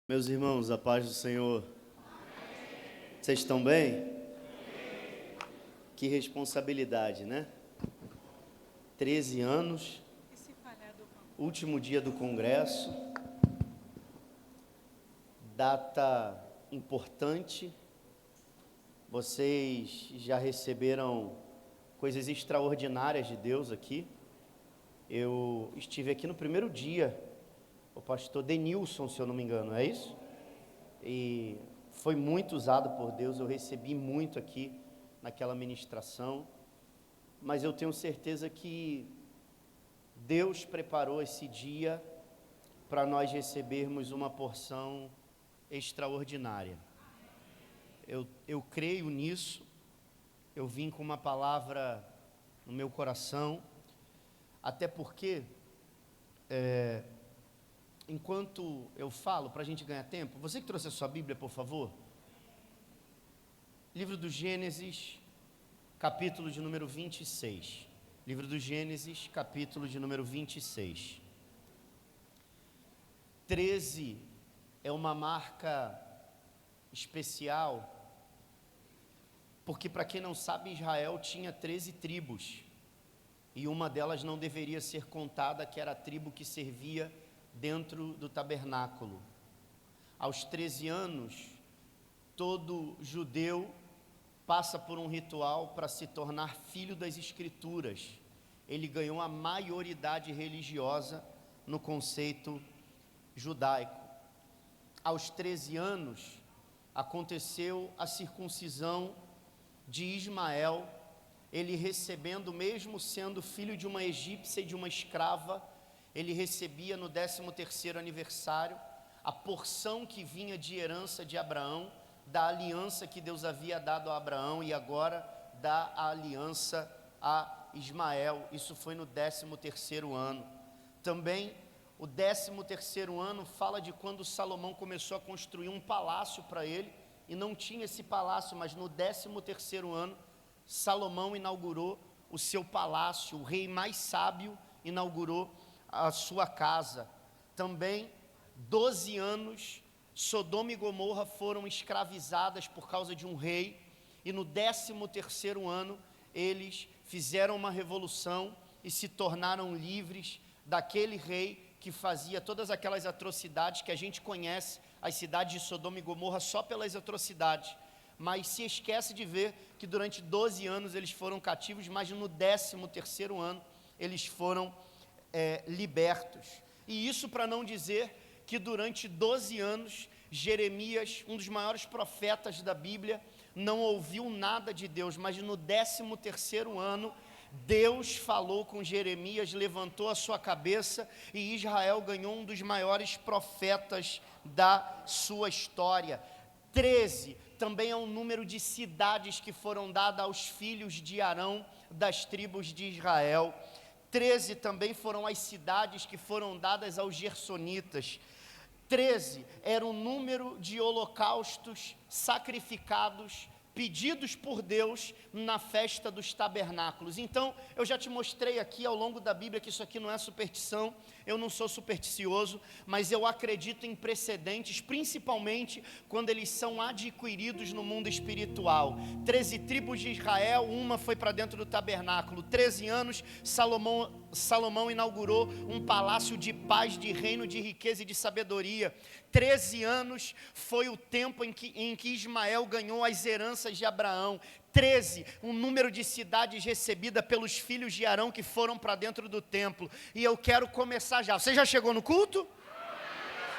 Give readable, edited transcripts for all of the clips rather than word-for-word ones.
Meus irmãos, a paz do Senhor. Amém. Vocês estão bem? Amém. Que responsabilidade, né? 13 anos, último dia do congresso, data importante. Vocês já receberam coisas extraordinárias de Deus aqui. Eu estive aqui no primeiro dia, o pastor Denilson, se eu não me engano, é isso? E foi muito usado por Deus, eu recebi muito aqui naquela ministração, mas eu tenho certeza que Deus preparou esse dia para nós recebermos uma porção extraordinária. Eu creio nisso, eu vim com uma palavra no meu coração, até porque, enquanto eu falo, para a gente ganhar tempo, você que trouxe a sua Bíblia, por favor. Livro do Gênesis, capítulo de número 26. Livro do Gênesis, capítulo de número 26. 13 é uma marca especial, porque, para quem não sabe, Israel tinha 13 tribos, e uma delas não deveria ser contada, que era a tribo que servia dentro do tabernáculo. Aos 13 anos, todo judeu passa por um ritual para se tornar filho das Escrituras. Ele ganhou a maioridade religiosa no conceito judaico. Aos 13 anos, aconteceu a circuncisão de Ismael, ele recebendo, mesmo sendo filho de uma egípcia e de uma escrava, ele recebia no 13º aniversário a porção que vinha de herança de Abraão, da aliança que Deus havia dado a Abraão e agora dá a aliança a Ismael. Isso foi no 13º ano. Também o 13º ano fala de quando Salomão começou a construir um palácio para ele, e não tinha esse palácio, mas no 13º ano, Salomão inaugurou o seu palácio, o rei mais sábio inaugurou a sua casa. Também 12 anos Sodoma e Gomorra foram escravizadas por causa de um rei, e no 13º ano eles fizeram uma revolução e se tornaram livres daquele rei que fazia todas aquelas atrocidades que a gente conhece, as cidades de Sodoma e Gomorra, só pelas atrocidades, mas se esquece de ver que durante 12 anos eles foram cativos, mas no 13º ano eles foram libertos. E isso para não dizer que durante 12 anos, Jeremias, um dos maiores profetas da Bíblia, não ouviu nada de Deus, mas no 13º ano, Deus falou com Jeremias, levantou a sua cabeça, e Israel ganhou um dos maiores profetas da sua história. 13 também é um número de cidades que foram dadas aos filhos de Arão, das tribos de Israel. 13 também foram as cidades que foram dadas aos gersonitas. 13 era o número de holocaustos sacrificados, pedidos por Deus na festa dos tabernáculos. Então, eu já te mostrei aqui ao longo da Bíblia que isso aqui não é superstição, eu não sou supersticioso, mas eu acredito em precedentes, principalmente quando eles são adquiridos no mundo espiritual. 13 tribos de Israel, uma foi para dentro do tabernáculo. 13 anos, Salomão inaugurou um palácio de paz, de reino, de riqueza e de sabedoria. 13 anos foi o tempo em que Ismael ganhou as heranças de Abraão. 13, um número de cidades recebida pelos filhos de Arão que foram para dentro do templo. E eu quero começar já. Você já chegou no culto?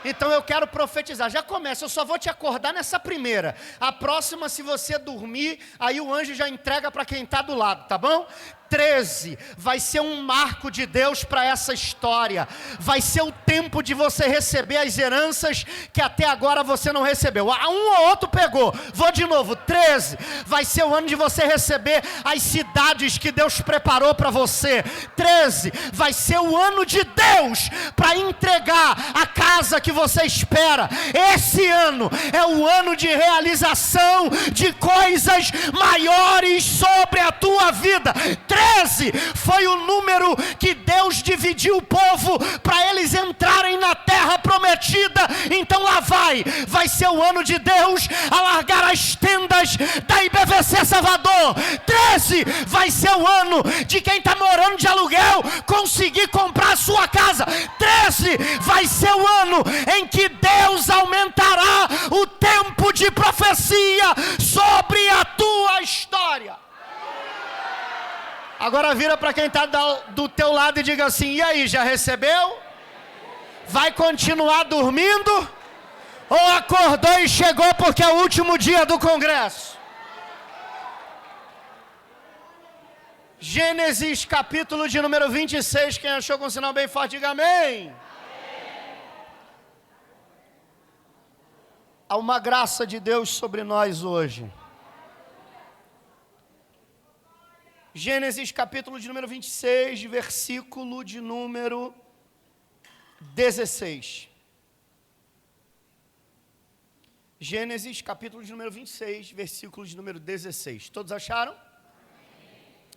Então eu quero profetizar, já começa, eu só vou te acordar nessa primeira. A próxima, se você dormir, aí o anjo já entrega para quem está do lado, tá bom? 13 vai ser um marco de Deus para essa história. Vai ser o tempo de você receber as heranças que até agora você não recebeu. Um ou outro pegou. Vou de novo. 13 vai ser o ano de você receber as cidades que Deus preparou para você. 13 vai ser o ano de Deus para entregar a casa que você espera. Esse ano é o ano de realização de coisas maiores sobre a tua vida. 13 13 foi o número que Deus dividiu o povo para eles entrarem na terra prometida. Então lá vai ser o ano de Deus alargar as tendas da IBVC Salvador. 13 vai ser o ano de quem está morando de aluguel conseguir comprar a sua casa. 13 vai ser o ano em que Deus aumentará o tempo de profecia sobre a tua história. Agora vira para quem está do teu lado e diga assim: e aí, já recebeu? Vai continuar dormindo? Ou acordou e chegou porque é o último dia do congresso? Gênesis capítulo de número 26, quem achou com sinal bem forte, diga amém. Há uma graça de Deus sobre nós hoje. Gênesis capítulo de número 26, versículo de número 16. Gênesis capítulo de número 26, versículo de número 16. Todos acharam?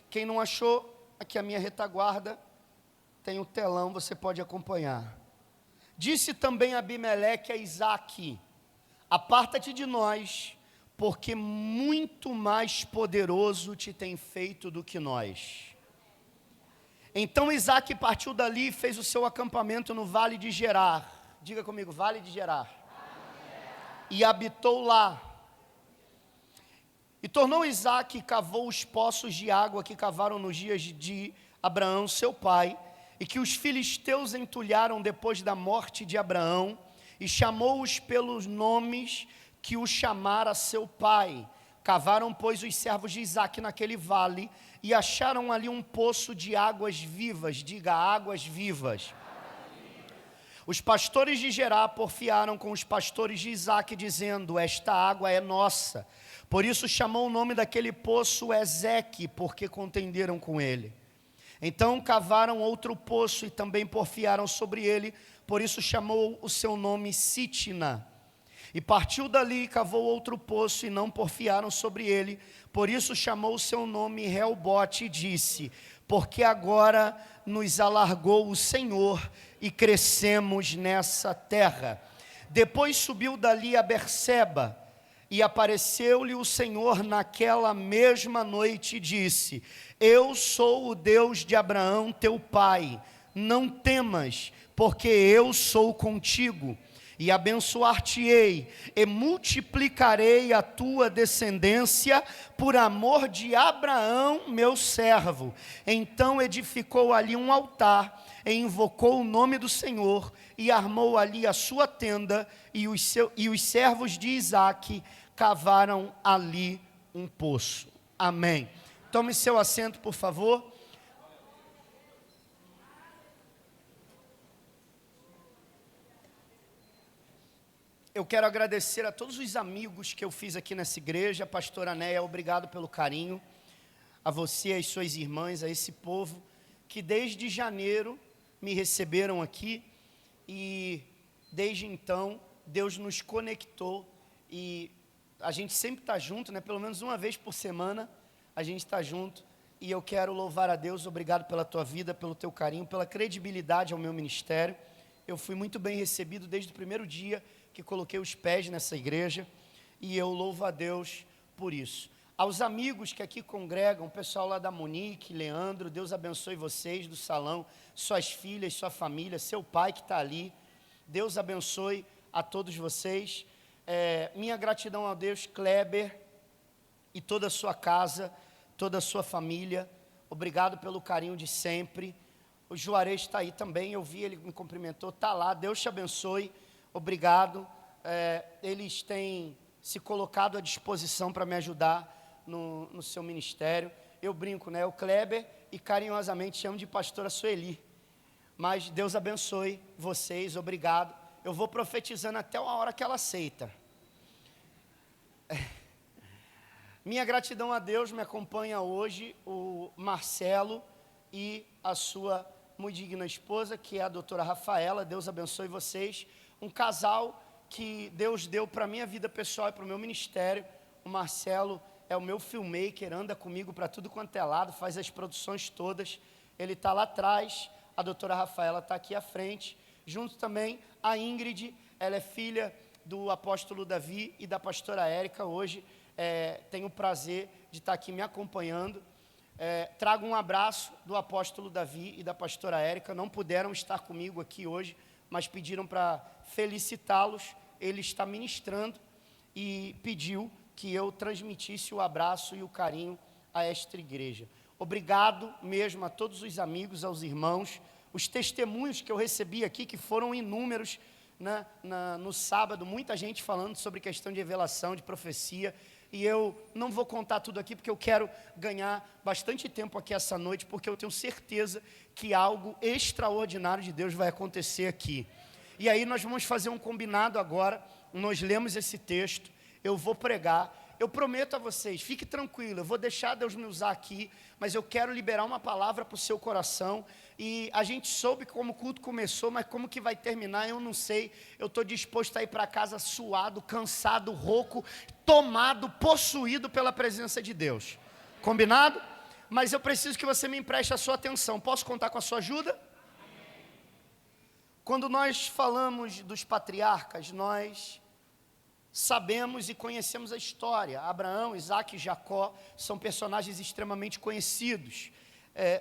Quem não achou, aqui a minha retaguarda tem o telão, você pode acompanhar. Disse também Abimeleque a Isaque: aparta-te de nós, porque muito mais poderoso te tem feito do que nós. Então Isaque partiu dali e fez o seu acampamento no vale de Gerar. Diga comigo, vale de Gerar. E habitou lá. E tornou Isaque e cavou os poços de água que cavaram nos dias de Abraão, seu pai, e que os filisteus entulharam depois da morte de Abraão, e chamou-os pelos nomes que o chamara seu pai. Cavaram, pois, os servos de Isaque naquele vale, e acharam ali um poço de águas vivas. Diga, águas vivas. Os pastores de Gerar porfiaram com os pastores de Isaque, dizendo: esta água é nossa. Por isso chamou o nome daquele poço Ezeque, porque contenderam com ele. Então cavaram outro poço e também porfiaram sobre ele, por isso chamou o seu nome Sitna. E partiu dali e cavou outro poço e não porfiaram sobre ele, por isso chamou o seu nome Reobote e disse: porque agora nos alargou o Senhor e crescemos nessa terra. Depois subiu dali a Berseba, e apareceu-lhe o Senhor naquela mesma noite e disse: eu sou o Deus de Abraão teu pai, não temas, porque eu sou contigo, e abençoar-te-ei, e multiplicarei a tua descendência por amor de Abraão, meu servo. Então edificou ali um altar, e invocou o nome do Senhor, e armou ali a sua tenda, e os servos de Isaque cavaram ali um poço. Amém. Tome seu assento, por favor. Eu quero agradecer a todos os amigos que eu fiz aqui nessa igreja. Pastora Néia, obrigado pelo carinho. A você, às suas irmãs, a esse povo que desde janeiro me receberam aqui. E desde então, Deus nos conectou e a gente sempre está junto, né? Pelo menos uma vez por semana a gente está junto. E eu quero louvar a Deus, obrigado pela tua vida, pelo teu carinho, pela credibilidade ao meu ministério. Eu fui muito bem recebido desde o primeiro dia que coloquei os pés nessa igreja, e eu louvo a Deus por isso. Aos amigos que aqui congregam, o pessoal lá da Monique, Leandro, Deus abençoe vocês do salão, suas filhas, sua família, seu pai que está ali, Deus abençoe a todos vocês. Minha gratidão a Deus, Kleber, e toda a sua casa, toda a sua família, obrigado pelo carinho de sempre. O Juarez está aí também, eu vi, ele me cumprimentou, está lá, Deus te abençoe, obrigado. Eles têm se colocado à disposição para me ajudar no seu ministério. Eu brinco, né? O Kleber, e carinhosamente chamo de pastora Sueli. Mas Deus abençoe vocês, obrigado. Eu vou profetizando até a hora que ela aceita. Minha gratidão a Deus, me acompanha hoje o Marcelo e a sua muito digna esposa, que é a doutora Rafaela. Deus abençoe vocês. Um casal que Deus deu para a minha vida pessoal e para o meu ministério. O Marcelo é o meu filmmaker, anda comigo para tudo quanto é lado, faz as produções todas. Ele está lá atrás, a doutora Rafaela está aqui à frente, junto também a Ingrid, ela é filha do apóstolo Davi e da pastora Érica. Hoje tenho o prazer de estar aqui me acompanhando. Trago um abraço do apóstolo Davi e da pastora Érica, não puderam estar comigo aqui hoje, mas pediram para felicitá-los. Ele está ministrando e pediu que eu transmitisse o abraço e o carinho a esta igreja. Obrigado mesmo a todos os amigos, aos irmãos, os testemunhos que eu recebi aqui, que foram inúmeros, né, no sábado, muita gente falando sobre questão de revelação, de profecia, e eu não vou contar tudo aqui, porque eu quero ganhar bastante tempo aqui essa noite, porque eu tenho certeza que algo extraordinário de Deus vai acontecer aqui. E aí nós vamos fazer um combinado agora, nós lemos esse texto, eu vou pregar, eu prometo a vocês, fique tranquilo, eu vou deixar Deus me usar aqui, mas eu quero liberar uma palavra para o seu coração. E a gente soube como o culto começou, mas como que vai terminar, eu não sei. Eu estou disposto a ir para casa suado, cansado, rouco, tomado, possuído pela presença de Deus. Combinado? Mas eu preciso que você me empreste a sua atenção. Posso contar com a sua ajuda? Quando nós falamos dos patriarcas, nós sabemos e conhecemos a história. Abraão, Isaque e Jacó são personagens extremamente conhecidos.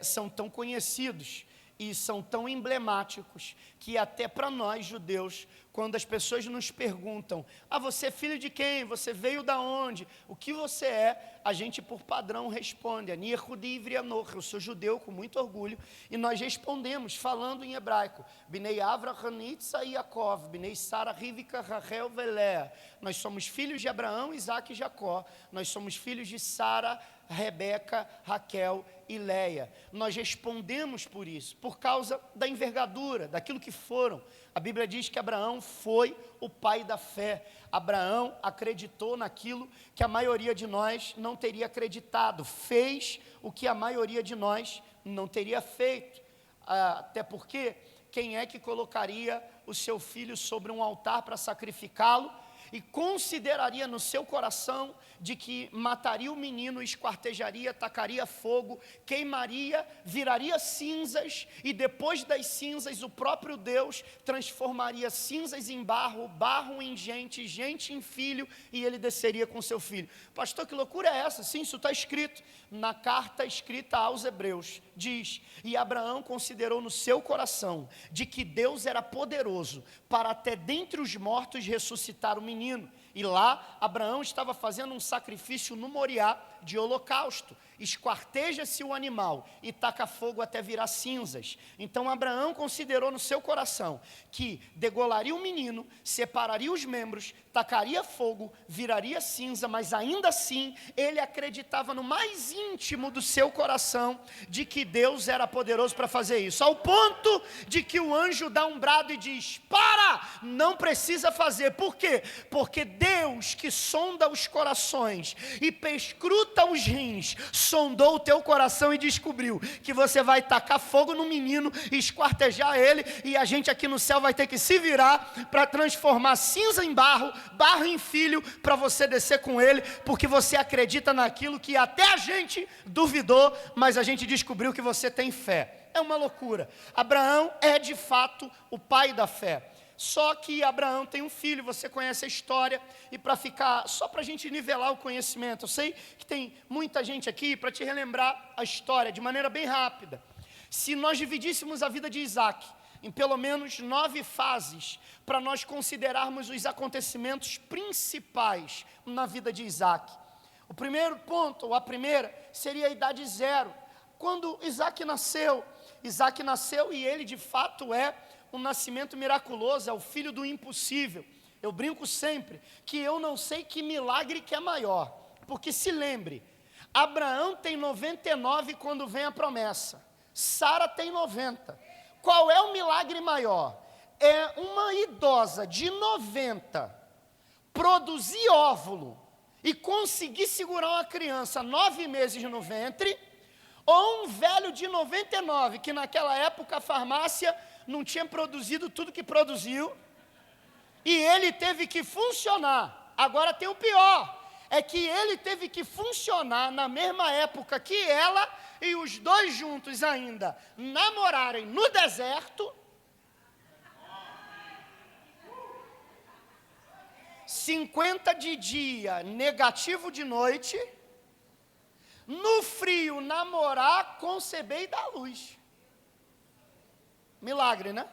São tão conhecidos e são tão emblemáticos que até para nós judeus, quando as pessoas nos perguntam: você é filho de quem? Você veio da onde? O que você é? A gente por padrão responde: Ani Yehudi Ivri Anoch, eu sou judeu com muito orgulho, e nós respondemos falando em hebraico: Binei Avraham Itza e Yaakov, Binei Sara Rivka Rachel Velea. Nós somos filhos de Abraão, Isaque e Jacó, nós somos filhos de Sara, Rebeca, Raquel e Leia. Nós respondemos por isso, por causa da envergadura, daquilo que foram. A Bíblia diz que Abraão foi o pai da fé. Abraão acreditou naquilo que a maioria de nós não teria acreditado, fez o que a maioria de nós não teria feito. Até porque, quem é que colocaria o seu filho sobre um altar para sacrificá-lo e consideraria no seu coração de que mataria o menino, esquartejaria, tacaria fogo, queimaria, viraria cinzas, e depois das cinzas o próprio Deus transformaria cinzas em barro, barro em gente, gente em filho, e ele desceria com seu filho. Pastor, que loucura é essa? Sim, isso está escrito na carta escrita aos Hebreus. Diz: e Abraão considerou no seu coração de que Deus era poderoso para até dentre os mortos ressuscitar o menino. E lá Abraão estava fazendo um sacrifício no Moriá de holocausto. Esquarteja-se o animal e taca fogo até virar cinzas. Então Abraão considerou no seu coração que degolaria o menino, separaria os membros, tacaria fogo, viraria cinza, mas ainda assim ele acreditava no mais íntimo do seu coração de que Deus era poderoso para fazer isso, ao ponto de que o anjo dá um brado e diz: para, não precisa fazer. Por quê? Porque Deus, que sonda os corações e perscruta os rins, sondou o teu coração e descobriu que você vai tacar fogo no menino e esquartejar ele, e a gente aqui no céu vai ter que se virar para transformar cinza em barro, barro em filho, para você descer com ele, porque você acredita naquilo que até a gente duvidou, mas a gente descobriu que você tem fé. É uma loucura. Abraão é de fato o pai da fé. Só que Abraão tem um filho, você conhece a história, e só para a gente nivelar o conhecimento, eu sei que tem muita gente aqui, para te relembrar a história de maneira bem rápida. Se nós dividíssemos a vida de Isaque em pelo menos 9 fases, para nós considerarmos os acontecimentos principais na vida de Isaque. O primeiro ponto, ou a primeira, seria a idade 0. Quando Isaque nasceu e ele de fato é um nascimento miraculoso, é o filho do impossível. Eu brinco sempre que eu não sei que milagre que é maior, porque se lembre, Abraão tem 99 quando vem a promessa, Sara tem 90. Qual é o milagre maior? É uma idosa de 90 produzir óvulo e conseguir segurar uma criança 9 meses no ventre, ou um velho de 99 que naquela época a farmácia não tinha produzido tudo que produziu, e ele teve que funcionar. Agora tem o pior: é que ele teve que funcionar na mesma época que ela e os dois juntos ainda namorarem no deserto, 50 de dia, negativo de noite, no frio namorar, conceber e dar luz. Milagre, né?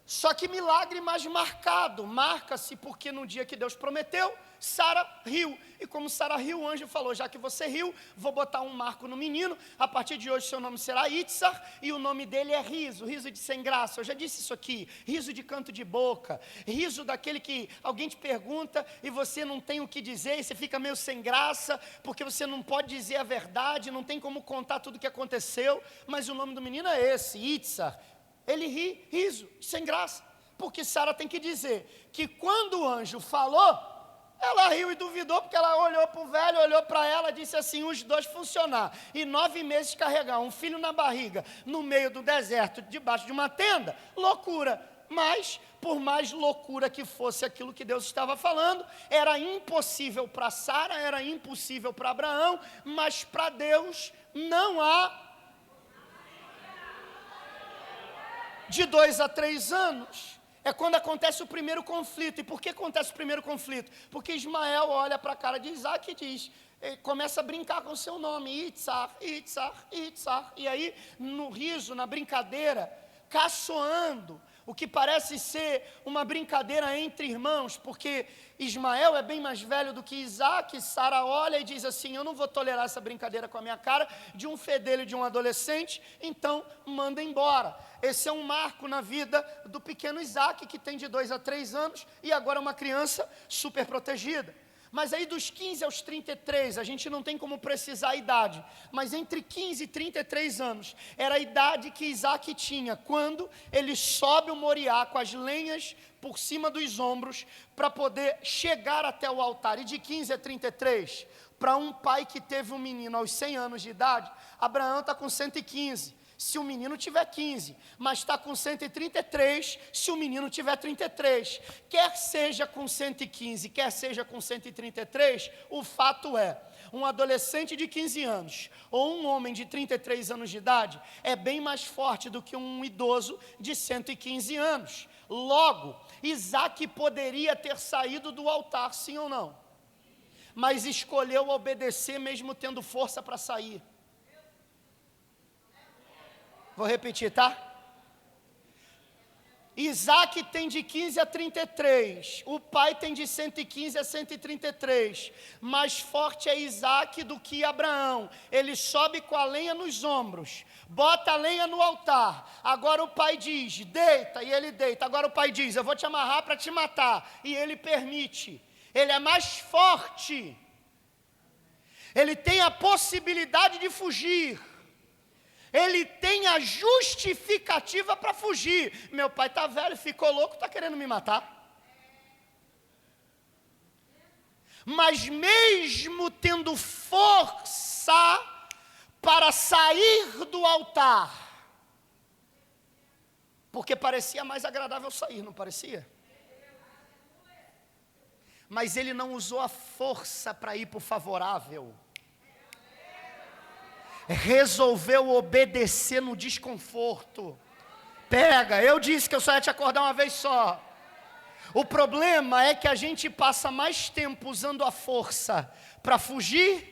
Só que milagre mais marcado, marca-se porque no dia que Deus prometeu, Sara riu, e como Sara riu, o anjo falou, já que você riu, vou botar um marco no menino, a partir de hoje seu nome será Itzar, e o nome dele é riso, riso de sem graça, eu já disse isso aqui, riso de canto de boca, riso daquele que alguém te pergunta, e você não tem o que dizer, e você fica meio sem graça, porque você não pode dizer a verdade, não tem como contar tudo o que aconteceu, mas o nome do menino é esse, Itzar, ele ri, riso, sem graça, porque Sara tem que dizer, que quando o anjo falou, ela riu e duvidou, porque ela olhou para o velho, olhou para ela, disse assim, os dois funcionar, e 9 meses carregar um filho na barriga, no meio do deserto, debaixo de uma tenda, loucura, mas, por mais loucura que fosse aquilo que Deus estava falando, era impossível para Sara, era impossível para Abraão, mas para Deus não há de 2 a 3 anos, é quando acontece o primeiro conflito. E por que acontece o primeiro conflito? Porque Ismael olha para a cara de Isaac e diz, começa a brincar com o seu nome, Itzar, Itzar, Itzar, e aí no riso, na brincadeira, caçoando, o que parece ser uma brincadeira entre irmãos, porque Ismael é bem mais velho do que Isaac, Sara olha e diz assim, eu não vou tolerar essa brincadeira com a minha cara, de um fedelho de um adolescente, então manda embora. Esse é um marco na vida do pequeno Isaac, que tem de 2 a 3 anos, e agora é uma criança super protegida. Mas aí dos 15 aos 33, a gente não tem como precisar a idade, mas entre 15 e 33 anos, era a idade que Isaac tinha, quando ele sobe o Moriá com as lenhas por cima dos ombros, para poder chegar até o altar. E de 15 a 33, para um pai que teve um menino aos 100 anos de idade, Abraão está com 115. Se o menino tiver 15, mas está com 133, se o menino tiver 33, quer seja com 115, quer seja com 133, o fato é, um adolescente de 15 anos, ou um homem de 33 anos de idade, é bem mais forte do que um idoso de 115 anos. Logo, Isaac poderia ter saído do altar, sim ou não? Mas escolheu obedecer mesmo tendo força para sair. Vou repetir, tá? Isaac tem de 15 a 33, o pai tem de 115 a 133, mais forte é Isaac do que Abraão, ele sobe com a lenha nos ombros, bota a lenha no altar, agora o pai diz, deita, e ele deita, agora o pai diz, eu vou te amarrar para te matar, e ele permite, ele é mais forte, ele tem a possibilidade de fugir, ele tem a justificativa para fugir. Meu pai está velho, ficou louco, está querendo me matar. Mas mesmo tendo força para sair do altar, porque parecia mais agradável sair, não parecia? Mas ele não usou a força para ir para o favorável. Resolveu obedecer no desconforto. Pega, eu disse que eu só ia te acordar uma vez só. O problema é que a gente passa mais tempo usando a força para fugir,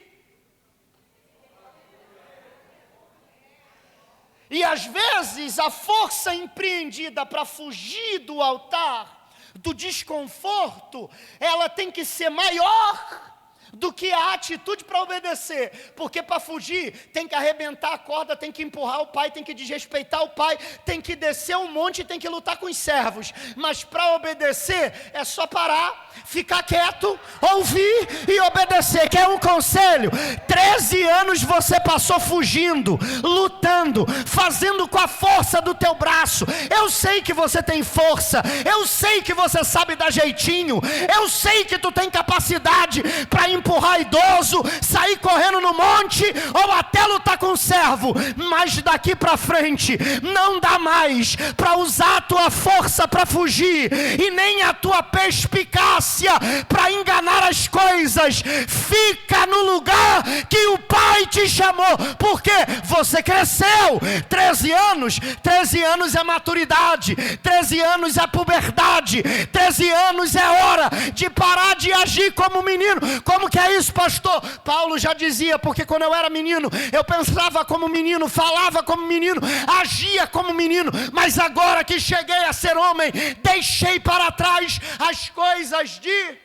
e às vezes a força empreendida para fugir do altar, do desconforto, ela tem que ser maior do que a atitude para obedecer, porque para fugir tem que arrebentar a corda, tem que empurrar o pai, tem que desrespeitar o pai, tem que descer um monte, tem que lutar com os servos, mas para obedecer é só parar, ficar quieto, ouvir e obedecer. Quer um conselho? 13 anos você passou fugindo, lutando, fazendo com a força do teu braço. Eu sei que você tem força, eu sei que você sabe dar jeitinho, eu sei que tu tem capacidade para empurrar idoso, sair correndo no monte, ou até lutar com o servo. Mas daqui para frente, não dá mais para usar a tua força para fugir, e nem a tua perspicácia para enganar as coisas. Fica no lugar que o Pai te chamou, porque você cresceu. 13 anos é maturidade, 13 anos é puberdade, 13 anos é hora de parar de agir como menino. Como que é isso, pastor? Paulo já dizia, porque quando eu era menino, eu pensava como menino, falava como menino, agia como menino, mas agora que cheguei a ser homem, deixei para trás as coisas de...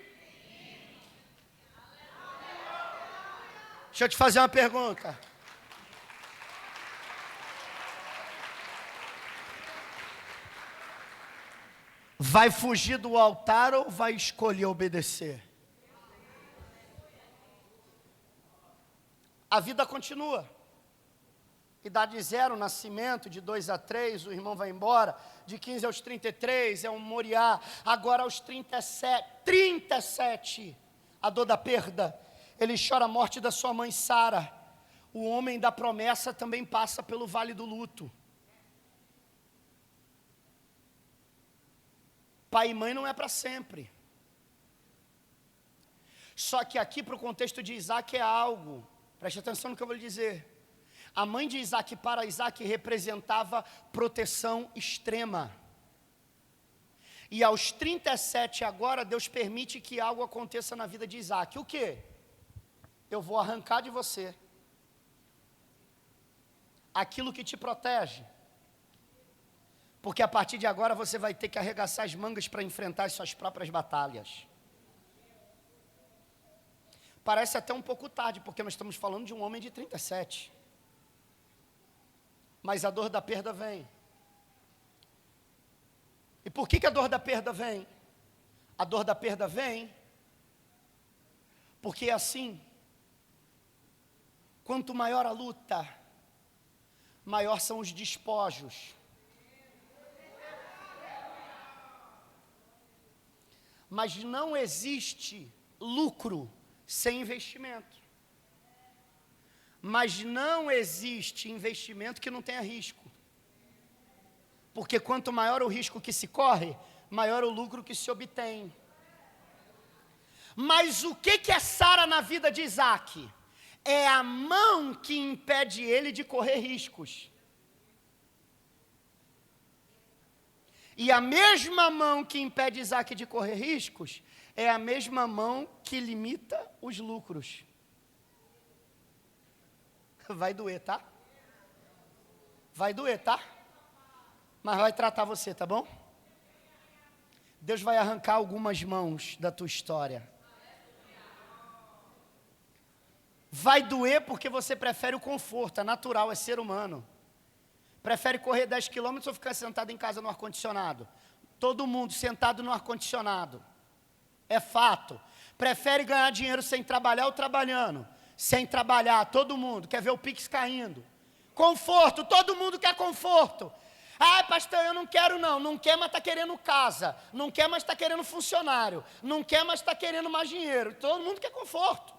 Deixa eu te fazer uma pergunta. Vai fugir do altar ou vai escolher obedecer? A vida continua. Idade 0, nascimento, de 2 a 3, o irmão vai embora. De 15 aos 33, é um moriá. Agora aos 37, a dor da perda. Ele chora a morte da sua mãe Sara. O homem da promessa também passa pelo vale do luto. Pai e mãe não é para sempre. Só que aqui para o contexto de Isaac é algo, preste atenção no que eu vou lhe dizer. A mãe de Isaac para Isaac representava proteção extrema. E aos 37 agora Deus permite que algo aconteça na vida de Isaac. O quê? Eu vou arrancar de você aquilo que te protege. Porque a partir de agora você vai ter que arregaçar as mangas para enfrentar as suas próprias batalhas. Parece até um pouco tarde, porque nós estamos falando de um homem de 37. Mas a dor da perda vem. E por que a dor da perda vem? A dor da perda vem porque assim, quanto maior a luta, maior são os despojos. Mas não existe lucro sem investimento. Mas não existe investimento que não tenha risco. Porque quanto maior o risco que se corre, maior o lucro que se obtém. Mas o que é Sara na vida de Isaac? É a mão que impede ele de correr riscos. E a mesma mão que impede Isaac de correr riscos, é a mesma mão que limita os lucros. Vai doer, tá? Vai doer, tá? Mas vai tratar você, tá bom? Deus vai arrancar algumas mãos da tua história. Vai doer porque você prefere o conforto, é natural, é ser humano. Prefere correr 10 quilômetros ou ficar sentado em casa no ar-condicionado? Todo mundo sentado no ar-condicionado. É fato. Prefere ganhar dinheiro sem trabalhar ou trabalhando? Sem trabalhar, todo mundo. Quer ver o Pix caindo? Conforto, todo mundo quer conforto. Ah, pastor, eu não quero não. Não quer, mas está querendo casa. Não quer, mas está querendo funcionário. Não quer, mas está querendo mais dinheiro. Todo mundo quer conforto.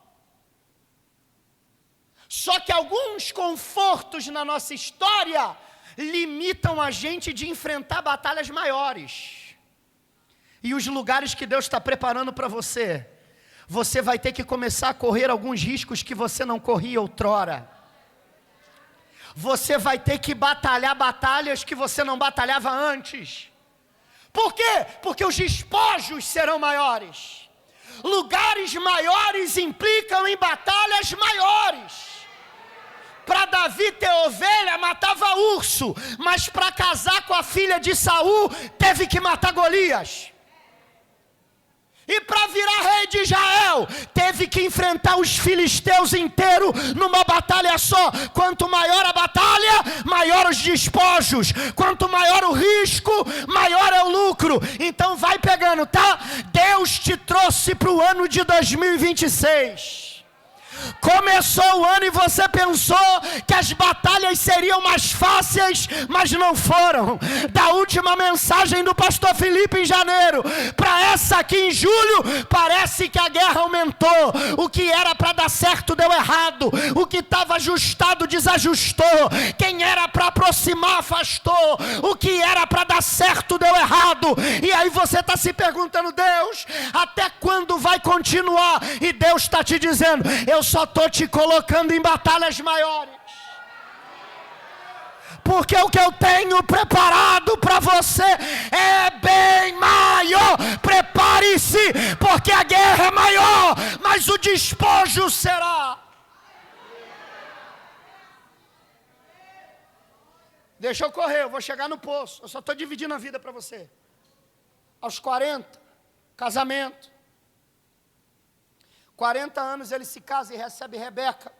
Só que alguns confortos na nossa história limitam a gente de enfrentar batalhas maiores. E os lugares que Deus está preparando para você, você vai ter que começar a correr alguns riscos que você não corria outrora. Você vai ter que batalhar batalhas que você não batalhava antes. Por quê? Porque os despojos serão maiores. Lugares maiores implicam em batalhas maiores. Para Davi ter ovelha, matava urso. Mas para casar com a filha de Saul, teve que matar Golias. E para virar rei de Israel, teve que enfrentar os filisteus inteiros numa batalha só. Quanto maior a batalha, maior os despojos. Quanto maior o risco, maior é o lucro. Então vai pegando, tá? Deus te trouxe para o ano de 2026. Começou o ano e você pensou que as batalhas seriam mais fáceis, mas não foram. Da última mensagem do pastor Felipe em janeiro para essa aqui em julho, parece que a guerra aumentou. O que era para dar certo deu errado. O que estava ajustado desajustou. Quem era para aproximar afastou. O que era para dar certo deu errado. E aí você está se perguntando: Deus, até quando vai continuar? E Deus está te dizendo: eu só estou te colocando em batalhas maiores, porque o que eu tenho preparado para você é bem maior. Prepare-se, porque a guerra é maior, mas o despojo será. Deixa eu correr, eu vou chegar no poço. Eu só estou dividindo a vida para você. Aos 40, casamento. 40 anos ele se casa e recebe Rebeca,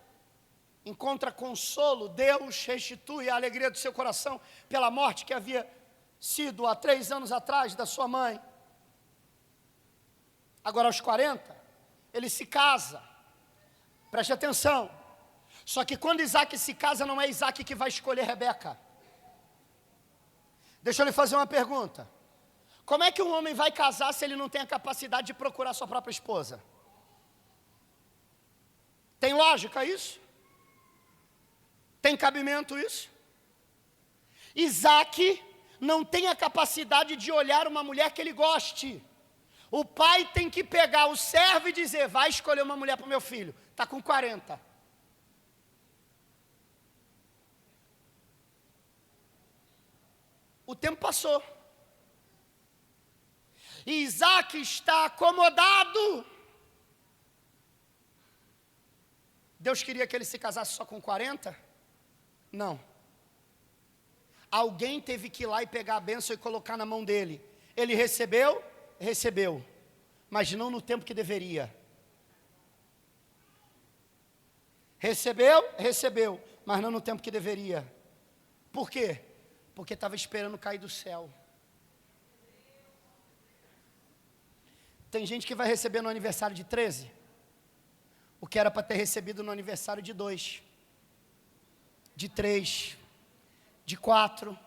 encontra consolo. Deus restitui a alegria do seu coração pela morte que havia sido há 3 anos atrás da sua mãe. Agora aos 40, ele se casa, preste atenção, só que quando Isaac se casa, não é Isaac que vai escolher Rebeca. Deixa eu lhe fazer uma pergunta: como é que um homem vai casar se ele não tem a capacidade de procurar sua própria esposa? Tem lógica isso? Tem cabimento isso? Isaac não tem a capacidade de olhar uma mulher que ele goste. O pai tem que pegar o servo e dizer: vai escolher uma mulher para o meu filho. Está com 40. O tempo passou. E Isaac está acomodado. Deus queria que ele se casasse só com 40? Não. Alguém teve que ir lá e pegar a bênção e colocar na mão dele. Ele recebeu? Recebeu. Mas não no tempo que deveria. Recebeu? Recebeu. Mas não no tempo que deveria. Por quê? Porque estava esperando cair do céu. Tem gente que vai receber no aniversário de 13 o que era para ter recebido no aniversário de 2, de 3, de 4,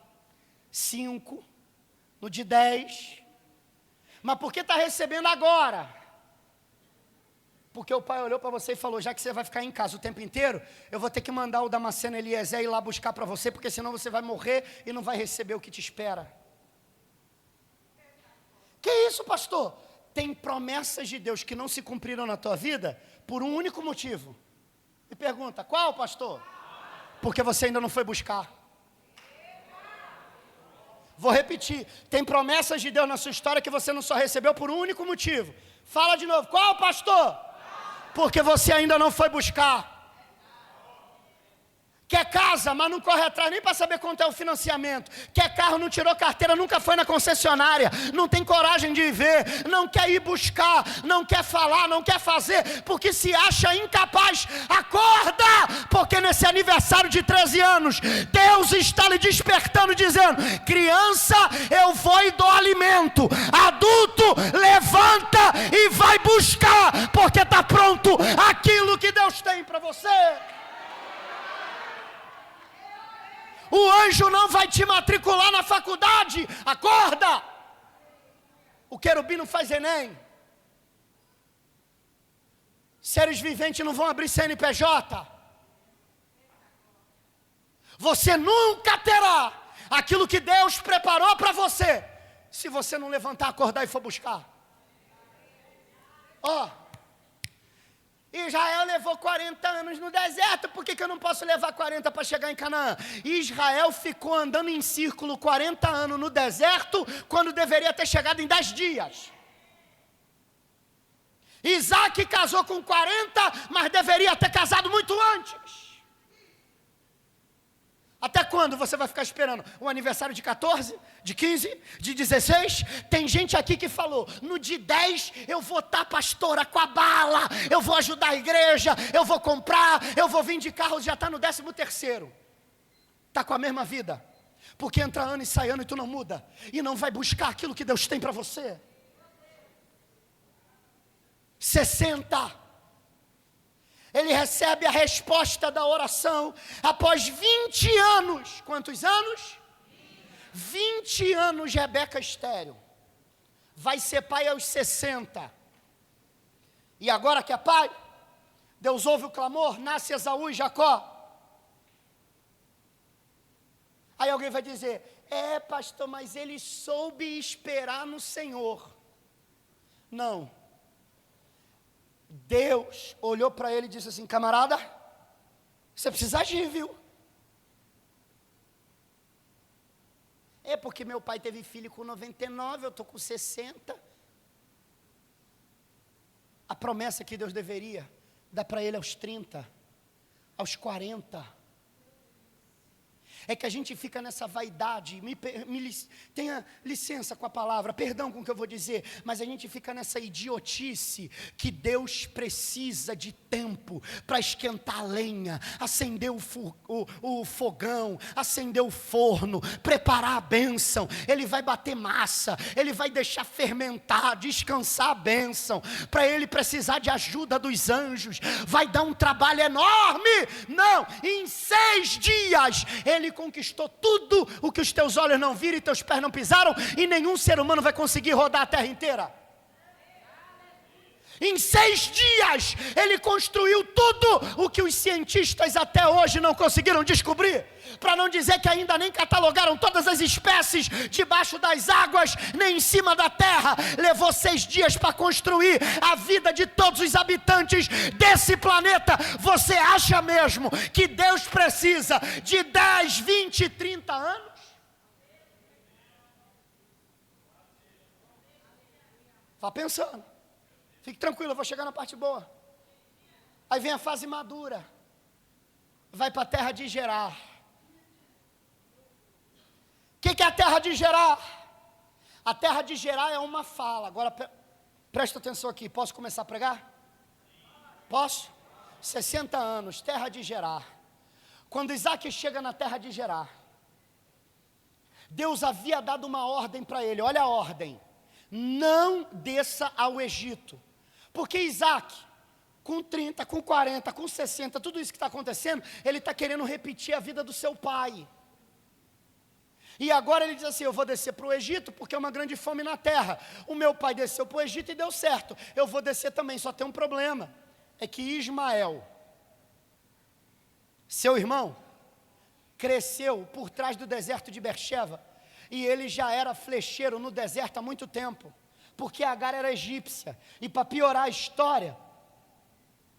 5, no de 10. Mas por que está recebendo agora? Porque o pai olhou para você e falou: já que você vai ficar em casa o tempo inteiro, eu vou ter que mandar o Damasceno Eliezer ir lá buscar para você, porque senão você vai morrer e não vai receber o que te espera. Que isso, pastor? Tem promessas de Deus que não se cumpriram na tua vida por um único motivo. Me pergunta: qual, pastor? Porque você ainda não foi buscar. Vou repetir: tem promessas de Deus na sua história que você não só recebeu por um único motivo. Fala de novo: qual, pastor? Porque você ainda não foi buscar. Quer casa, mas não corre atrás nem para saber quanto é o financiamento. Quer carro, não tirou carteira, nunca foi na concessionária. Não tem coragem de ver, não quer ir buscar, não quer falar, não quer fazer, porque se acha incapaz. Acorda, porque nesse aniversário de 13 anos, Deus está lhe despertando, dizendo: criança, eu vou e dou alimento. Adulto, levanta e vai buscar, porque está pronto aquilo que Deus tem para você. O anjo não vai te matricular na faculdade. Acorda! O querubim não faz Enem. Seres viventes não vão abrir CNPJ. Você nunca terá aquilo que Deus preparou para você, se você não levantar, acordar e for buscar. Israel levou 40 anos no deserto, por que eu não posso levar 40 para chegar em Canaã? Israel ficou andando em círculo 40 anos no deserto, quando deveria ter chegado em 10 dias. Isaac casou com 40, mas deveria ter casado muito antes. Até quando você vai ficar esperando? O aniversário de 14, de 15, de 16? Tem gente aqui que falou: no de 10 eu vou estar pastora com a bala, eu vou ajudar a igreja, eu vou comprar, eu vou vir de carro, já está no 13º. Está com a mesma vida, porque entra ano e sai ano e tu não muda, e não vai buscar aquilo que Deus tem para você. 60. Ele recebe a resposta da oração após 20 anos. Quantos anos? 20 anos Rebeca estéril. Vai ser pai aos 60. E agora que é pai, Deus ouve o clamor, nasce Esaú e Jacó. Aí alguém vai dizer, pastor, mas ele soube esperar no Senhor. Não. Deus olhou para ele e disse assim, camarada, você precisa agir, viu? Porque meu pai teve filho com 99, eu estou com 60. A promessa que Deus deveria dar para ele aos 30, aos 40. É que a gente fica nessa vaidade, tenha licença com a palavra, perdão com o que eu vou dizer, mas a gente fica nessa idiotice que Deus precisa de tempo para esquentar a lenha, acender o fogão, acender o forno, preparar a bênção. Ele vai bater massa, ele vai deixar fermentar, descansar a bênção, para ele precisar de ajuda dos anjos, vai dar um trabalho enorme. Não, em 6 dias ele conquistou tudo o que os teus olhos não viram e teus pés não pisaram, e nenhum ser humano vai conseguir rodar a terra inteira. Em 6 dias ele construiu tudo o que os cientistas até hoje não conseguiram descobrir, para não dizer que ainda nem catalogaram todas as espécies debaixo das águas, nem em cima da terra. Levou 6 dias para construir a vida de todos os habitantes desse planeta. Você acha mesmo que Deus precisa de 10, 20, 30 anos? Vá pensando. Fique tranquilo, eu vou chegar na parte boa. Aí vem a fase madura. Vai para a terra de Gerar. O que é a terra de Gerar? A terra de Gerar é uma fala. Agora presta atenção aqui. Posso começar a pregar? Posso? 60 anos, terra de Gerar. Quando Isaac chega na terra de Gerar, Deus havia dado uma ordem para ele. Olha a ordem: não desça ao Egito. Porque Isaac, com 30, com 40, com 60, tudo isso que está acontecendo, ele está querendo repetir a vida do seu pai. E agora ele diz assim, eu vou descer para o Egito, porque é uma grande fome na terra. O meu pai desceu para o Egito e deu certo. Eu vou descer também, só tem um problema. É que Ismael, seu irmão, cresceu por trás do deserto de Beersheba. E ele já era flecheiro no deserto há muito tempo. Porque Agar era egípcia. E para piorar a história,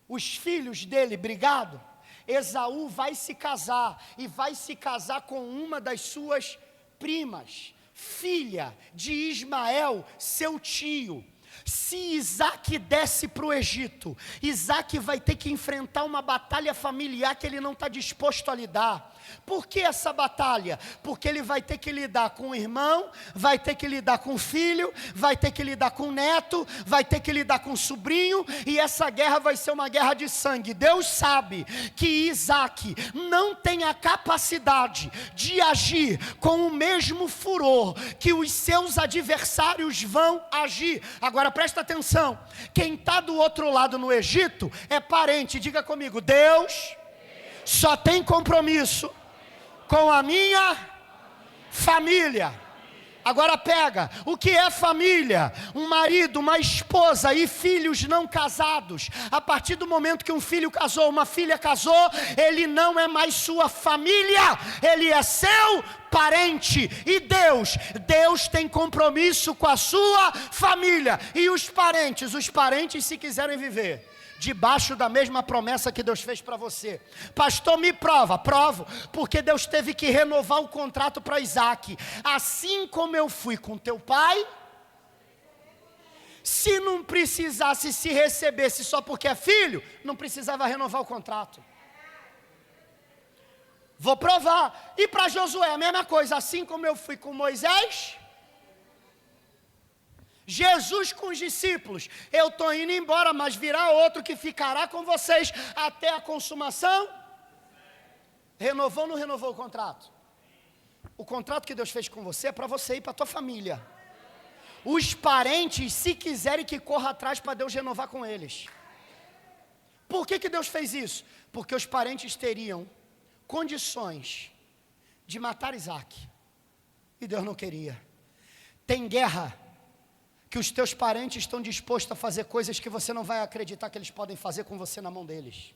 os filhos dele, brigado, Esaú vai se casar. E vai se casar com uma das suas primas, filha de Ismael, seu tio. Se Isaac desce para o Egito, Isaac vai ter que enfrentar uma batalha familiar que ele não está disposto a lidar. Por que essa batalha? Porque ele vai ter que lidar com o irmão, vai ter que lidar com o filho, vai ter que lidar com o neto, vai ter que lidar com o sobrinho, e essa guerra vai ser uma guerra de sangue. Deus sabe que Isaac não tem a capacidade de agir com o mesmo furor que os seus adversários vão agir. Agora presta atenção, quem está do outro lado no Egito é parente. Diga comigo, Deus só tem compromisso com a minha família. Agora pega, o que é família? Um marido, uma esposa e filhos não casados. A partir do momento que um filho casou, uma filha casou, ele não é mais sua família, ele é seu parente. E Deus tem compromisso com a sua família. E os parentes se quiserem viver debaixo da mesma promessa que Deus fez para você. Pastor, me prova. Provo, porque Deus teve que renovar o contrato para Isaac. Assim como eu fui com teu pai, se não precisasse, se recebesse só porque é filho, não precisava renovar o contrato. Vou provar. E para Josué a mesma coisa. Assim como eu fui com Moisés, Jesus com os discípulos, eu estou indo embora, mas virá outro que ficará com vocês até a consumação. Renovou ou não renovou o contrato? O contrato que Deus fez com você é para você e para a tua família. Os parentes, se quiserem que corra atrás para Deus renovar com eles. Por que Deus fez isso? Porque os parentes teriam condições de matar Isaac, e Deus não queria. Tem guerra que os teus parentes estão dispostos a fazer coisas que você não vai acreditar que eles podem fazer com você na mão deles.